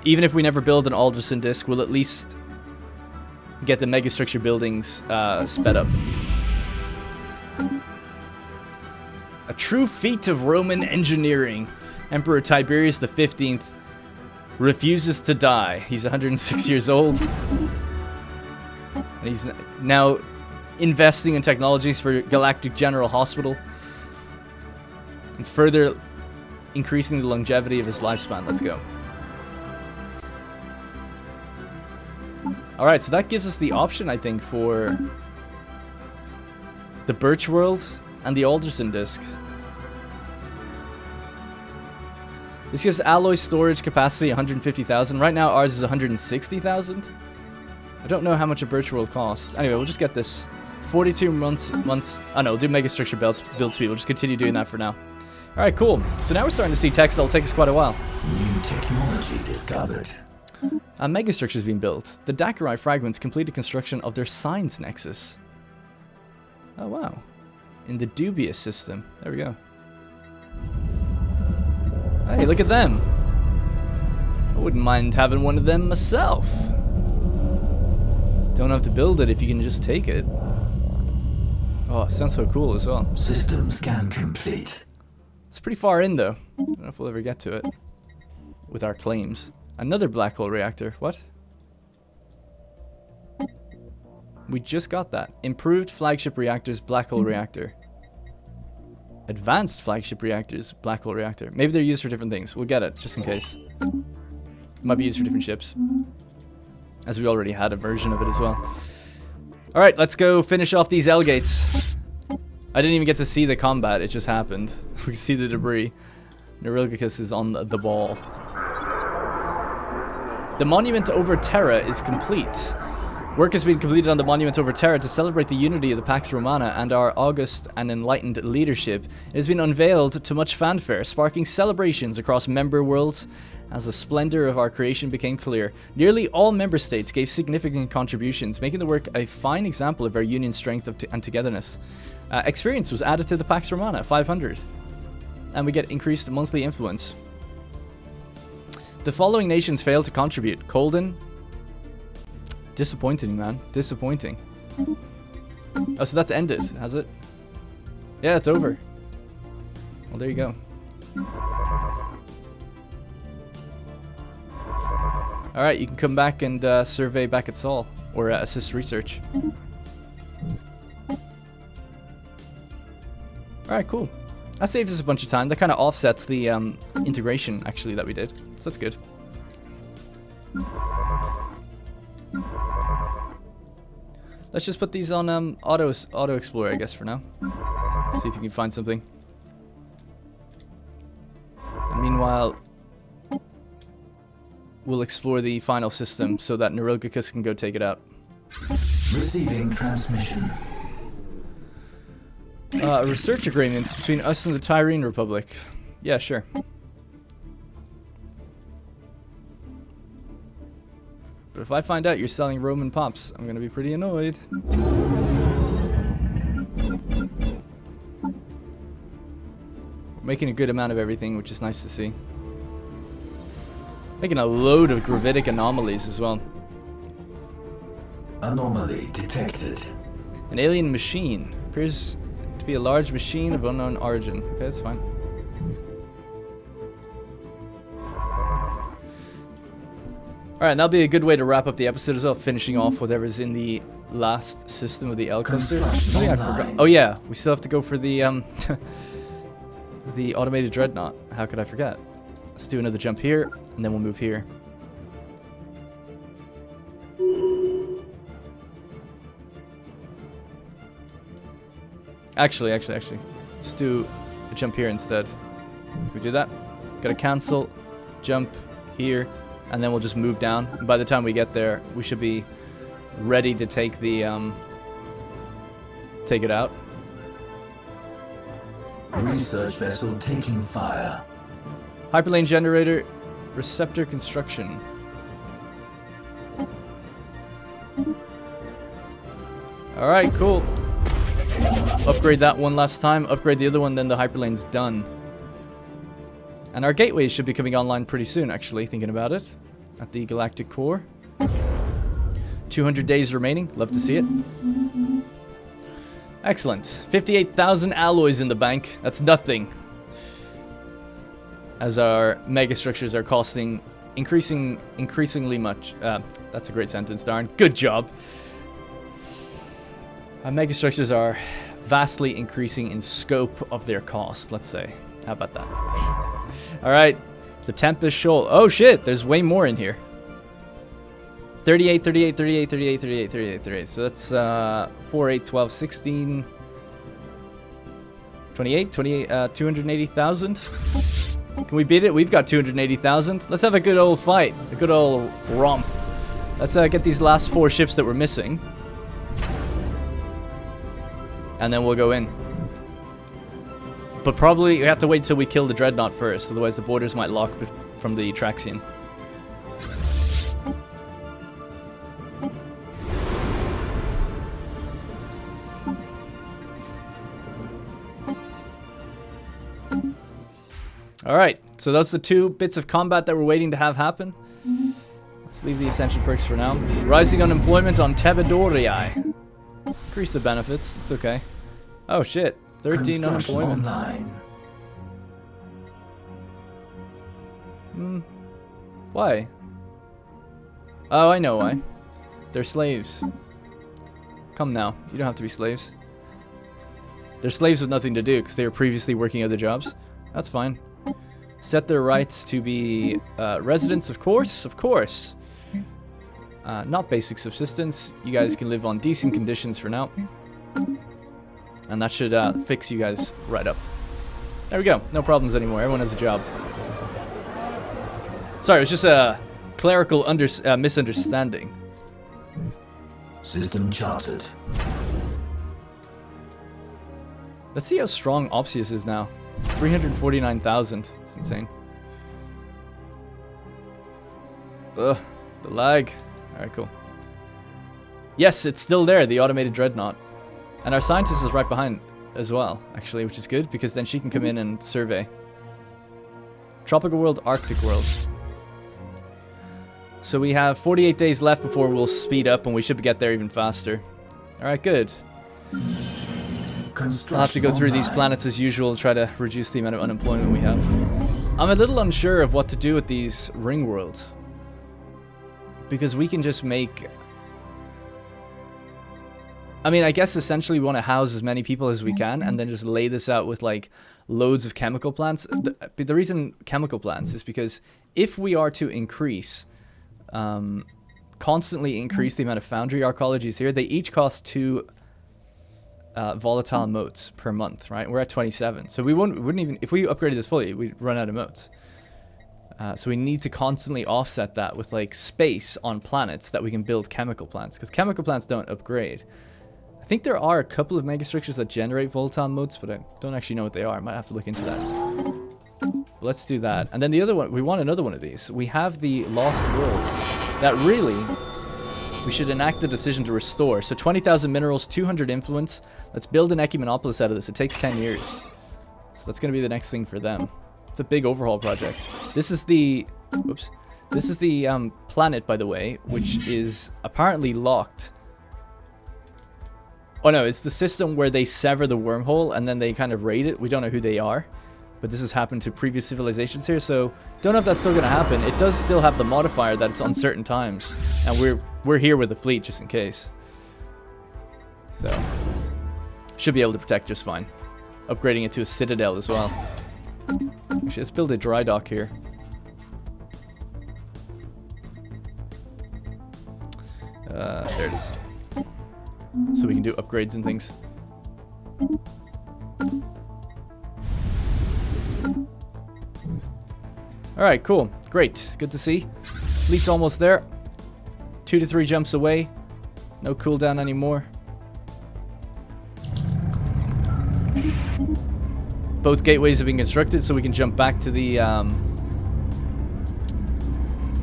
S4: Even if we never build an Alderson disc, we'll at least get the megastructure buildings sped up. A true feat of Roman engineering. Emperor Tiberius XV refuses to die. He's 106 years old. And he's now investing in technologies for Galactic General Hospital. And further increasing the longevity of his lifespan. Let's go. Alright, so that gives us the option, I think, for the Birch World and the Alderson disc. This gives alloy storage capacity 150,000. Right now ours is 160,000. I don't know how much a Birch World costs. Anyway, we'll just get this. 42 months. Oh no, we'll do megastructure build speed. We'll just continue doing that for now. Alright, cool. So now we're starting to see text that'll take us quite a while.
S5: New technology discovered.
S4: A megastructure is being built. The Dakarai fragments completed construction of their science nexus. Oh wow. In the Dubious system. There we go. Hey, look at them. I wouldn't mind having one of them myself. Don't have to build it if you can just take it. Oh, it sounds so cool as well.
S5: System scan complete.
S4: It's pretty far in though. I don't know if we'll ever get to it. With our claims. Another black hole reactor. What? We just got that. Improved flagship reactors, black hole reactor. Advanced flagship reactors, black hole reactor. Maybe they're used for different things. We'll get it, just in case. Might be used for different ships. As we already had a version of it as well. Alright, let's go finish off these L-gates. I didn't even get to see the combat, it just happened. We can see the debris. Neurilgicus is on the ball. The monument over Terra is complete. Work has been completed on the monument over Terra to celebrate the unity of the Pax Romana and our august and enlightened leadership. It has been unveiled to much fanfare, sparking celebrations across member worlds as the splendor of our creation became clear. Nearly all member states gave significant contributions, making the work a fine example of our union strength and togetherness. Experience was added to the Pax Romana, 500. And we get increased monthly influence. The following nations failed to contribute. Colden. Disappointing, man. Disappointing. Oh, so that's ended, has it? Yeah, it's over. Well, there you go. Alright, you can come back and survey back at Sol. Or assist research. Alright, cool. That saves us a bunch of time. That kind of offsets the integration, actually, that we did. So that's good. Let's just put these on auto explorer, I guess, for now. See if you can find something. And meanwhile, we'll explore the final system so that Neurilgicus can go take it out.
S5: Receiving transmission.
S4: A research agreement between us and the Tyrene Republic. Yeah, sure. But if I find out you're selling Roman pops, I'm gonna be pretty annoyed. We're making a good amount of everything, which is nice to see. Making a load of gravitic anomalies as well.
S5: Anomaly detected.
S4: An alien machine. Appears to be a large machine of unknown origin. Okay, that's fine. Alright, and that'll be a good way to wrap up the episode as well, finishing off whatever's in the last system of the L cluster. Oh yeah, I forgot. Oh yeah, we still have to go for the the automated Dreadnought. How could I forget? Let's do another jump here, and then we'll move here. Actually. Let's do a jump here instead. If we do that, gotta cancel, jump here, and then we'll just move down. And by the time we get there, we should be ready to take the take it out.
S5: Research vessel taking fire.
S4: Hyperlane generator, receptor construction. Alright, cool. Upgrade that one last time, upgrade the other one, then the hyperlane's done. And our gateways should be coming online pretty soon, actually, thinking about it. At the galactic core. 200 days remaining, love to see it. Excellent. 58,000 alloys in the bank, that's nothing. As our megastructures are costing increasingly much. That's a great sentence, Darn. Good job. Our megastructures are vastly increasing in scope of their cost, let's say. How about that? Alright, the Tempest Shoal. Oh shit, there's way more in here. 38, 38, 38, 38, 38, 38, 38. So that's 4, 8, 12, 16, 28, 280,000. Can we beat it? We've got 280,000. Let's have a good old fight. A good old romp. Let's get these last 4 ships that we're missing. And then we'll go in. But probably we have to wait till we kill the Dreadnought first, otherwise the borders might lock from the Traxian. Alright, so that's the 2 bits of combat that we're waiting to have happen. Let's leave the Ascension perks for now. Rising unemployment on Tebedorii. Increase the benefits, it's okay. Oh shit, 13 unemployment. Why? Oh, I know why. They're slaves. Come now, you don't have to be slaves. They're slaves with nothing to do because they were previously working other jobs. That's fine. Set their rights to be residents, of course, of course. Not basic subsistence. You guys can live on decent conditions for now. And that should fix you guys right up. There we go. No problems anymore. Everyone has a job. Sorry, it was just a clerical misunderstanding.
S5: System charted.
S4: Let's see how strong Opsius is now. 349,000. It's insane. Ugh, the lag. Alright, cool. Yes, it's still there, the automated Dreadnought. And our scientist is right behind as well, actually, which is good, because then she can come in and survey. Tropical World, Arctic World. So we have 48 days left before we'll speed up, and we should get there even faster. Alright, good. I'll have to go through these planets as usual, try to reduce the amount of unemployment we have. I'm a little unsure of what to do with these ring worlds. Because we can just make... I mean, I guess essentially we want to house as many people as we can, and then just lay this out with, like, loads of chemical plants. The reason chemical plants is because if we are to increase... constantly increase the amount of foundry arcologies here, they each cost 2... volatile motes per month, right? We're at 27, so we wouldn't even, if we upgraded this fully, we'd run out of motes. So we need to constantly offset that with like space on planets that we can build chemical plants, because chemical plants don't upgrade. I think there are a couple of megastructures that generate volatile motes, but I don't actually know what they are. I might have to look into that. Let's do that. And then the other one, we want another one of these. We have the Lost World that really we should enact the decision to restore. So 20,000 minerals, 200 influence. Let's build an Ecumenopolis out of this. It takes 10 years. So that's going to be the next thing for them. It's a big overhaul project. This is the... Whoops. This is the planet, by the way, which is apparently locked. Oh no, it's the system where they sever the wormhole and then they kind of raid it. We don't know who they are. But this has happened to previous civilizations here, so don't know if that's still going to happen. It does still have the modifier that it's uncertain times. And we're here with the fleet just in case. So, should be able to protect just fine. Upgrading it to a citadel as well. Actually, let's build a dry dock here. There it is. So we can do upgrades and things. Alright, cool. Great. Good to see. fleet's almost there. 2 to 3 jumps away. No cooldown anymore. Both gateways have been constructed, so we can jump back to the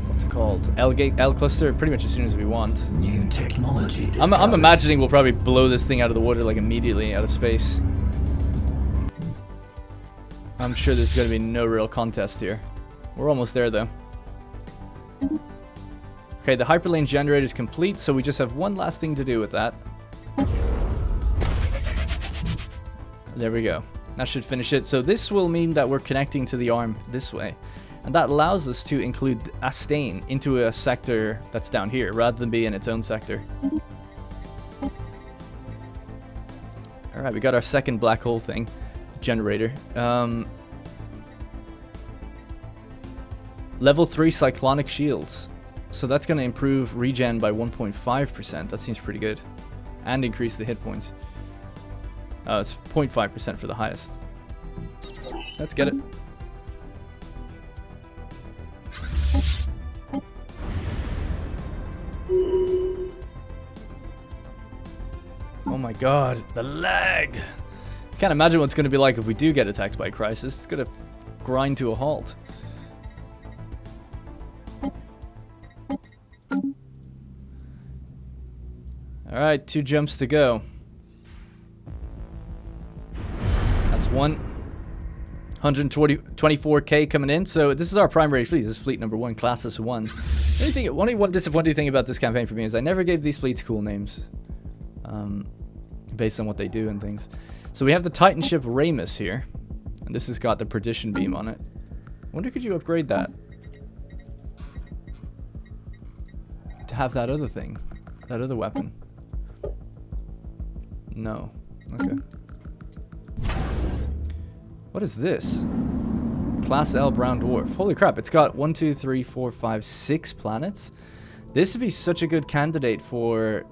S4: what's it called? L cluster pretty much as soon as we want.
S5: New technology.
S4: I'm imagining we'll probably blow this thing out of the water like immediately out of space. I'm sure there's going to be no real contest here. We're almost there though. Okay, the hyperlane generator is complete, so we just have one last thing to do with that. There we go. That should finish it. So this will mean that we're connecting to the arm this way. And that allows us to include Astain into a sector that's down here, rather than be in its own sector. Alright, we got our second black hole thing. Generator. Level 3 cyclonic shields. So that's going to improve regen by 1.5%. That seems pretty good. And increase the hit points. It's 0.5% for the highest. Let's get it. Oh my god, the lag! Can't imagine what it's going to be like if we do get attacked by Crisis. It's going to grind to a halt. Alright, 2 jumps to go. That's one. 124k coming in. So this is our primary fleet. This is fleet number 1, Classis 1. Only one disappointing thing about this campaign for me is I never gave these fleets cool names. Based on what they do and things. So we have the Titan ship Ramus here. And this has got the Perdition Beam on it. I wonder, could you upgrade that? To have that other thing. That other weapon. No. Okay. What is this? Class L Brown Dwarf. Holy crap, it's got 1, 2, 3, 4, 5, 6 planets. This would be such a good candidate for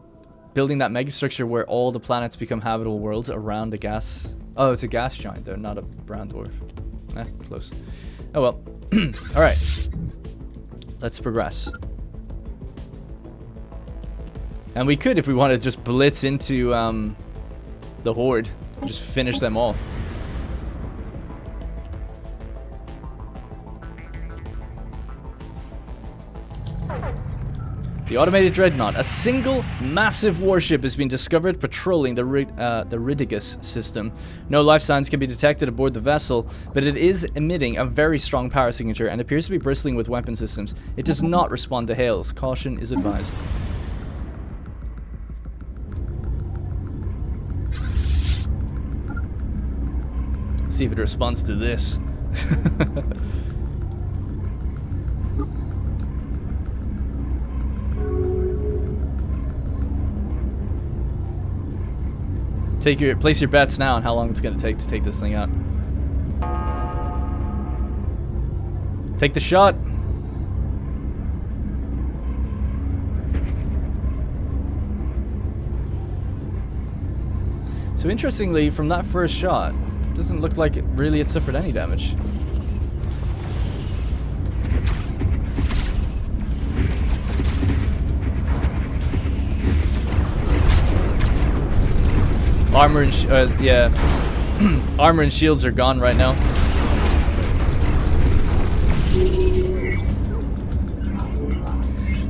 S4: building that megastructure where all the planets become habitable worlds around the gas. Oh, it's a gas giant though, not a brown dwarf. Close. Oh well. Alright. Let's progress. And we could, if we wanted, just blitz into the Horde. Just finish them off. The automated Dreadnought. A single massive warship has been discovered patrolling the Ridigus system. No life signs can be detected aboard the vessel, but it is emitting a very strong power signature and appears to be bristling with weapon systems. It does not respond to hails. Caution is advised. See if it responds to this. Place your bets now on how long it's going to take this thing out. Take the shot. So interestingly, from that first shot, it doesn't look like it suffered any damage. Armor and armor and shields are gone right now.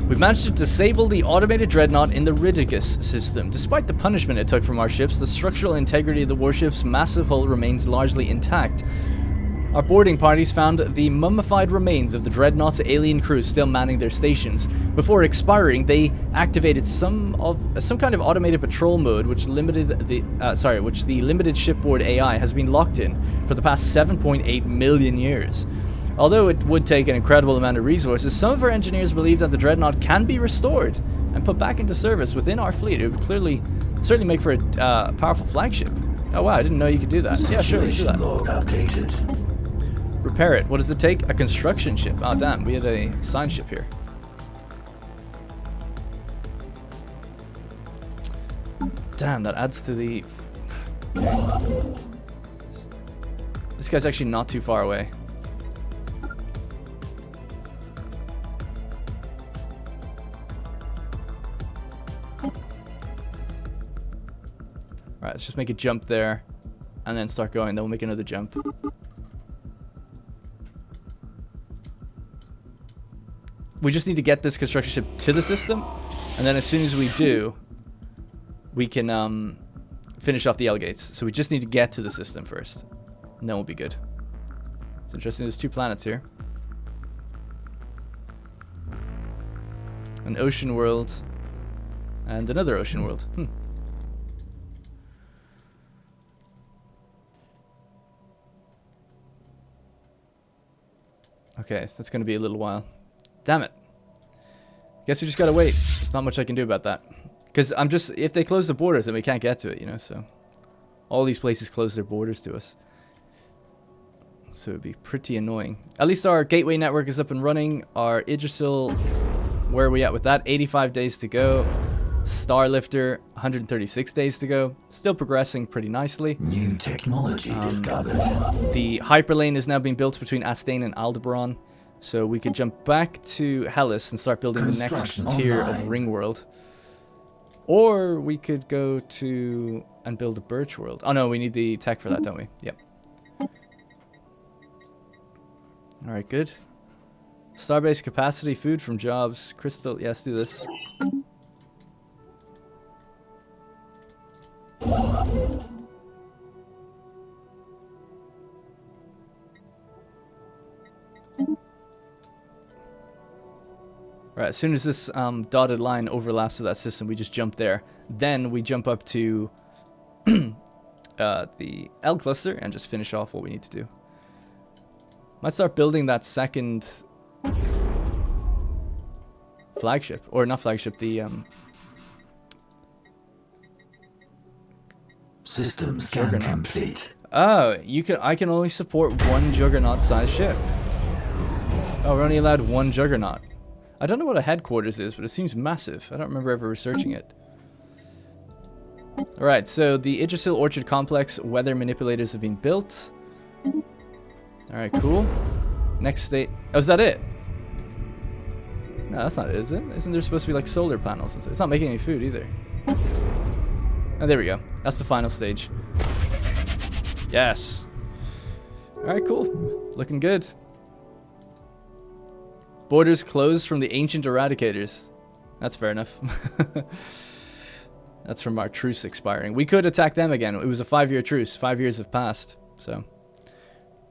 S4: We've managed to disable the automated Dreadnought in the Ridigus system. Despite the punishment it took from our ships, the structural integrity of the warship's massive hull remains largely intact. Our boarding parties found the mummified remains of the Dreadnought's alien crew still manning their stations. Before expiring, they activated some kind of automated patrol mode, which the limited shipboard AI has been locked in for the past 7.8 million years. Although it would take an incredible amount of resources, some of our engineers believe that the Dreadnought can be restored and put back into service within our fleet. It would certainly make for a powerful flagship. Oh wow, I didn't know you could do that. Yeah, sure, let's do that.
S5: Log updated.
S4: Repair it. What does it take? A construction ship. Oh damn, we had a science ship here. Damn, that adds to the... This guy's actually not too far away. Alright, let's just make a jump there. And then start going. Then we'll make another jump. We just need to get this construction ship to the system. And then as soon as we do, we can finish off the L gates. So we just need to get to the system first. And then we'll be good. It's interesting, there's 2 planets here. An ocean world. And another ocean world. Okay, that's going to be a little while. Damn it. Guess we just gotta wait. There's not much I can do about that. Because if they close the borders, then we can't get to it, you know, so. All these places close their borders to us. So it'd be pretty annoying. At least our gateway network is up and running. Our Idrisil, where are we at with that? 85 days to go. Starlifter, 136 days to go. Still progressing pretty nicely.
S5: New technology discovered.
S4: The hyperlane is now being built between Astane and Aldebaran. So we could jump back to Hellas and start building the next tier of Ringworld. Or we could go to and build a Birch World. Oh no, we need the tech for that, don't we? Yep. Alright, good. Starbase capacity, food from jobs, crystal. Yeah, let's do this. Right, as soon as this dotted line overlaps to that system, we just jump there. Then we jump up to the L cluster and just finish off what we need to do. Might start building that second flagship, or not flagship, the
S5: System scan complete.
S4: Oh, I can only support 1 Juggernaut-sized ship. Oh, we're only allowed 1 Juggernaut. I don't know what a headquarters is, but it seems massive. I don't remember ever researching it. Alright, so the Idrisil Orchard Complex weather manipulators have been built. Alright, cool. Next state. Oh, is that it? No, that's not it, is it? Isn't there supposed to be like solar panels and stuff? It's not making any food either. Oh, there we go. That's the final stage. Yes. Alright, cool. Looking good. Borders closed from the ancient eradicators. That's fair enough. That's from our truce expiring. We could attack them again. It was a 5-year truce. 5 years have passed. So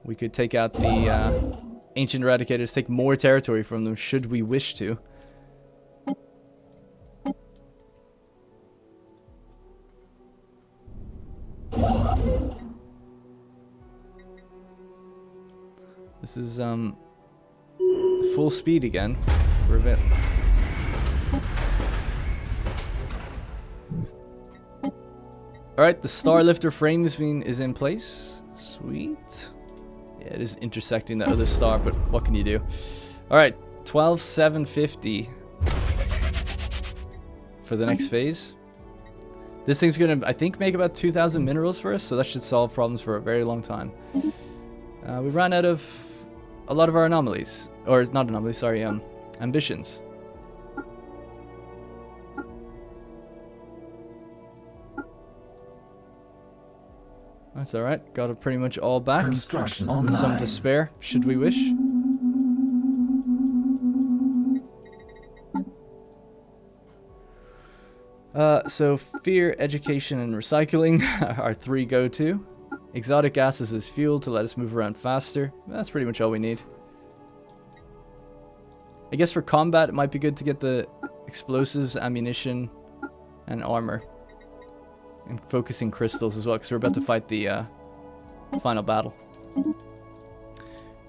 S4: we could take out the ancient eradicators, take more territory from them should we wish to. This is full speed again for a bit. Alright, the Starlifter frame is in place. Sweet. Yeah, it is intersecting that other star, but what can you do? Alright, 12,750 for the next phase. This thing's gonna, I think, make about 2,000 minerals for us, so that should solve problems for a very long time. We ran out of a lot of our anomalies. Or, not anomalies, sorry, ambitions. That's alright. Got it pretty much all back.
S5: Construction online.
S4: Some to spare, should we wish. So fear, education, and recycling are 3 go-to. Exotic gases as fuel to let us move around faster. That's pretty much all we need. I guess for combat, it might be good to get the explosives, ammunition, and armor. And focusing crystals as well, because we're about to fight the final battle.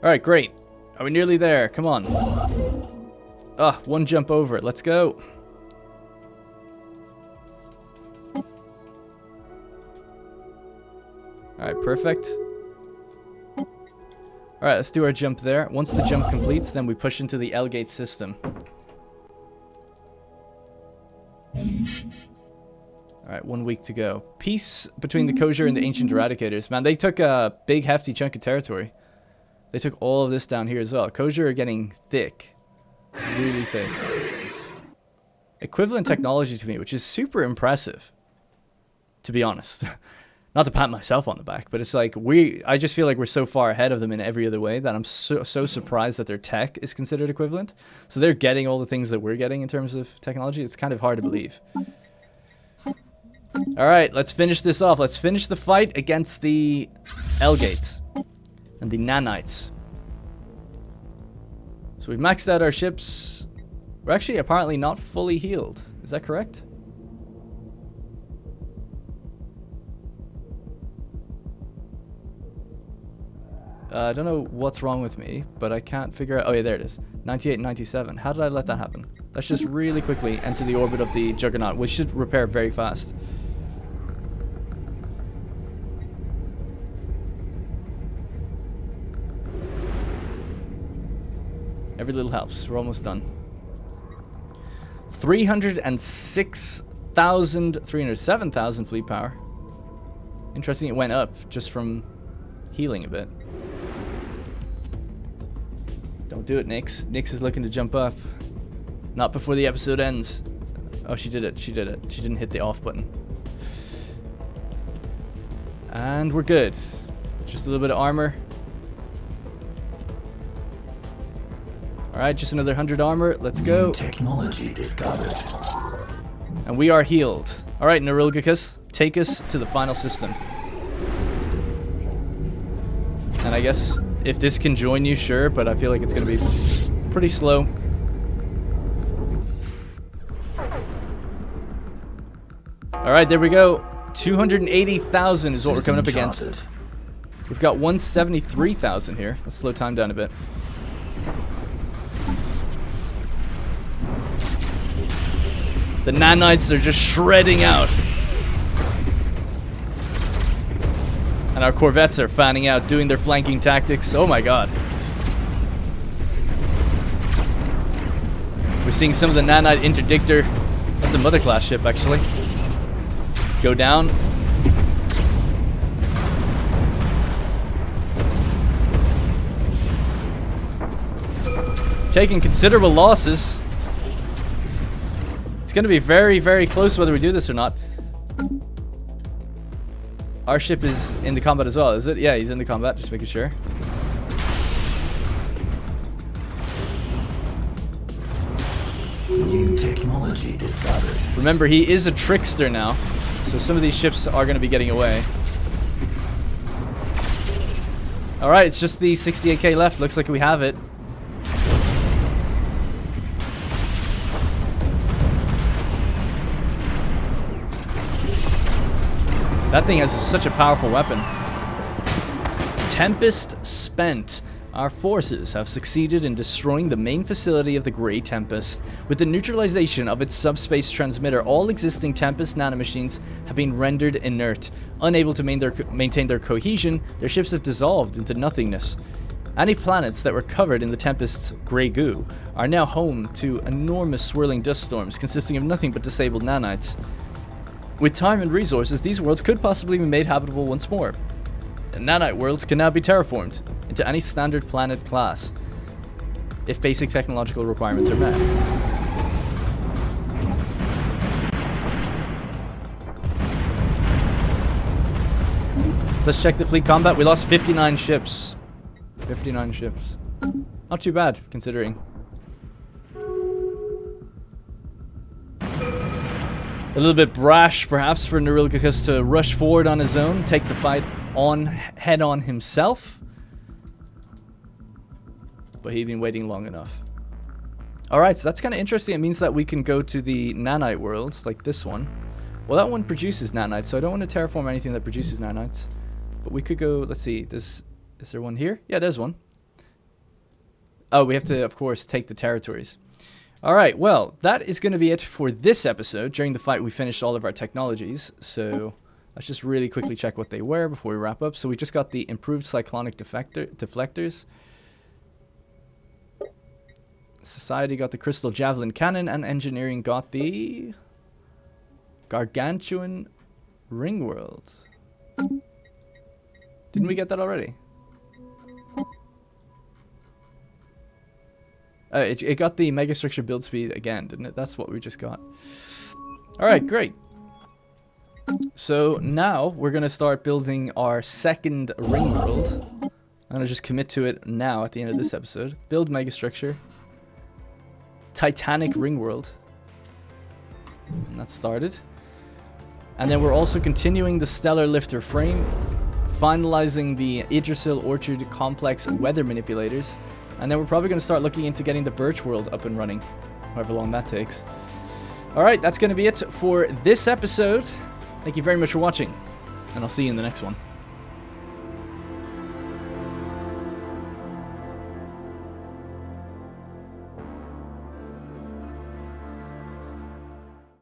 S4: Alright, great. Are we nearly there? Come on. Ah, 1 jump over it. Let's go. Alright, perfect. Alright, let's do our jump there. Once the jump completes, then we push into the L-gate system. Alright, 1 week to go. Peace between the Kosher and the Ancient Eradicators. Man, they took a big, hefty chunk of territory. They took all of this down here as well. Kosher are getting thick. Really thick. Equivalent technology to me, which is super impressive. to be honest. Not to pat myself on the back, but it's like I just feel like we're so far ahead of them in every other way that I'm so surprised that their tech is considered equivalent. So they're getting all the things that we're getting in terms of technology. It's kind of hard to believe. All right, let's finish this off. Let's finish the fight against the Elgates and the Nanites. So we've maxed out our ships. We're actually apparently not fully healed. Is that correct? I don't know what's wrong with me, but I can't figure out... Oh, yeah, there it is. 98 and 97. How did I let that happen? Let's just really quickly enter the orbit of the Juggernaut, which should repair very fast. Every little helps. We're almost done. 307,000 fleet power. Interesting, it went up just from healing a bit. Don't do it, Nyx. Nyx is looking to jump up. Not before the episode ends. Oh, she did it. She did it. She didn't hit the off button. And we're good. Just a little bit of armor. Alright, just another 100 armor. Let's go.
S5: New technology discovered.
S4: And we are healed. Alright, Neurilgicus, take us to the final system. And I guess if this can join you, sure, but I feel like it's going to be pretty slow. Alright, there we go. 280,000 is what we're coming up against. We've got 173,000 here. Let's slow time down a bit. The nanites are just shredding out. And our corvettes are fanning out, doing their flanking tactics. Oh my god. We're seeing some of the nanite interdictor. That's a mother class ship, actually. Go down. Taking considerable losses. It's going to be very, very close whether we do this or not. Our ship is in the combat as well, is it? Yeah, he's in the combat, just making sure.
S5: New technology discovered.
S4: Remember, he is a trickster now, so some of these ships are going to be getting away. Alright, it's just the 68k left. Looks like we have it. That thing has such a powerful weapon. Tempest spent. Our forces have succeeded in destroying the main facility of the Grey Tempest. With the neutralization of its subspace transmitter, all existing Tempest nanomachines have been rendered inert. Unable to maintain their cohesion, their ships have dissolved into nothingness. Any planets that were covered in the Tempest's grey goo are now home to enormous swirling dust storms consisting of nothing but disabled nanites. With time and resources, these worlds could possibly be made habitable once more. The nanite worlds can now be terraformed into any standard planet class, if basic technological requirements are met. So let's check the fleet combat. We lost 59 ships. 59 ships. Not too bad, considering. A little bit brash, perhaps, for Neurilgicus to rush forward on his own, take the fight on head-on himself. But he'd been waiting long enough. Alright, so that's kind of interesting. It means that we can go to the nanite worlds, like this one. Well, that one produces nanites, so I don't want to terraform anything that produces nanites. But we could go, let's see, is there one here? Yeah, there's one. Oh, we have to, of course, take the territories. Alright, well, that is going to be it for this episode. During the fight, we finished all of our technologies, so let's just really quickly check what they were before we wrap up. So we just got the improved cyclonic deflectors. Society got the crystal javelin cannon, and engineering got the gargantuan Ringworld. Didn't we get that already? It got the megastructure build speed again, didn't it? That's what we just got. Alright, great. So now we're going to start building our second Ringworld. I'm going to just commit to it now at the end of this episode. Build megastructure. Titanic Ringworld. And that's started. And then we're also continuing the Starlifter frame. Finalizing the Yggdrasil Orchard Complex weather manipulators. And then we're probably going to start looking into getting the Birch World up and running. However long that takes. Alright, that's going to be it for this episode. Thank you very much for watching. And I'll see you in the next one.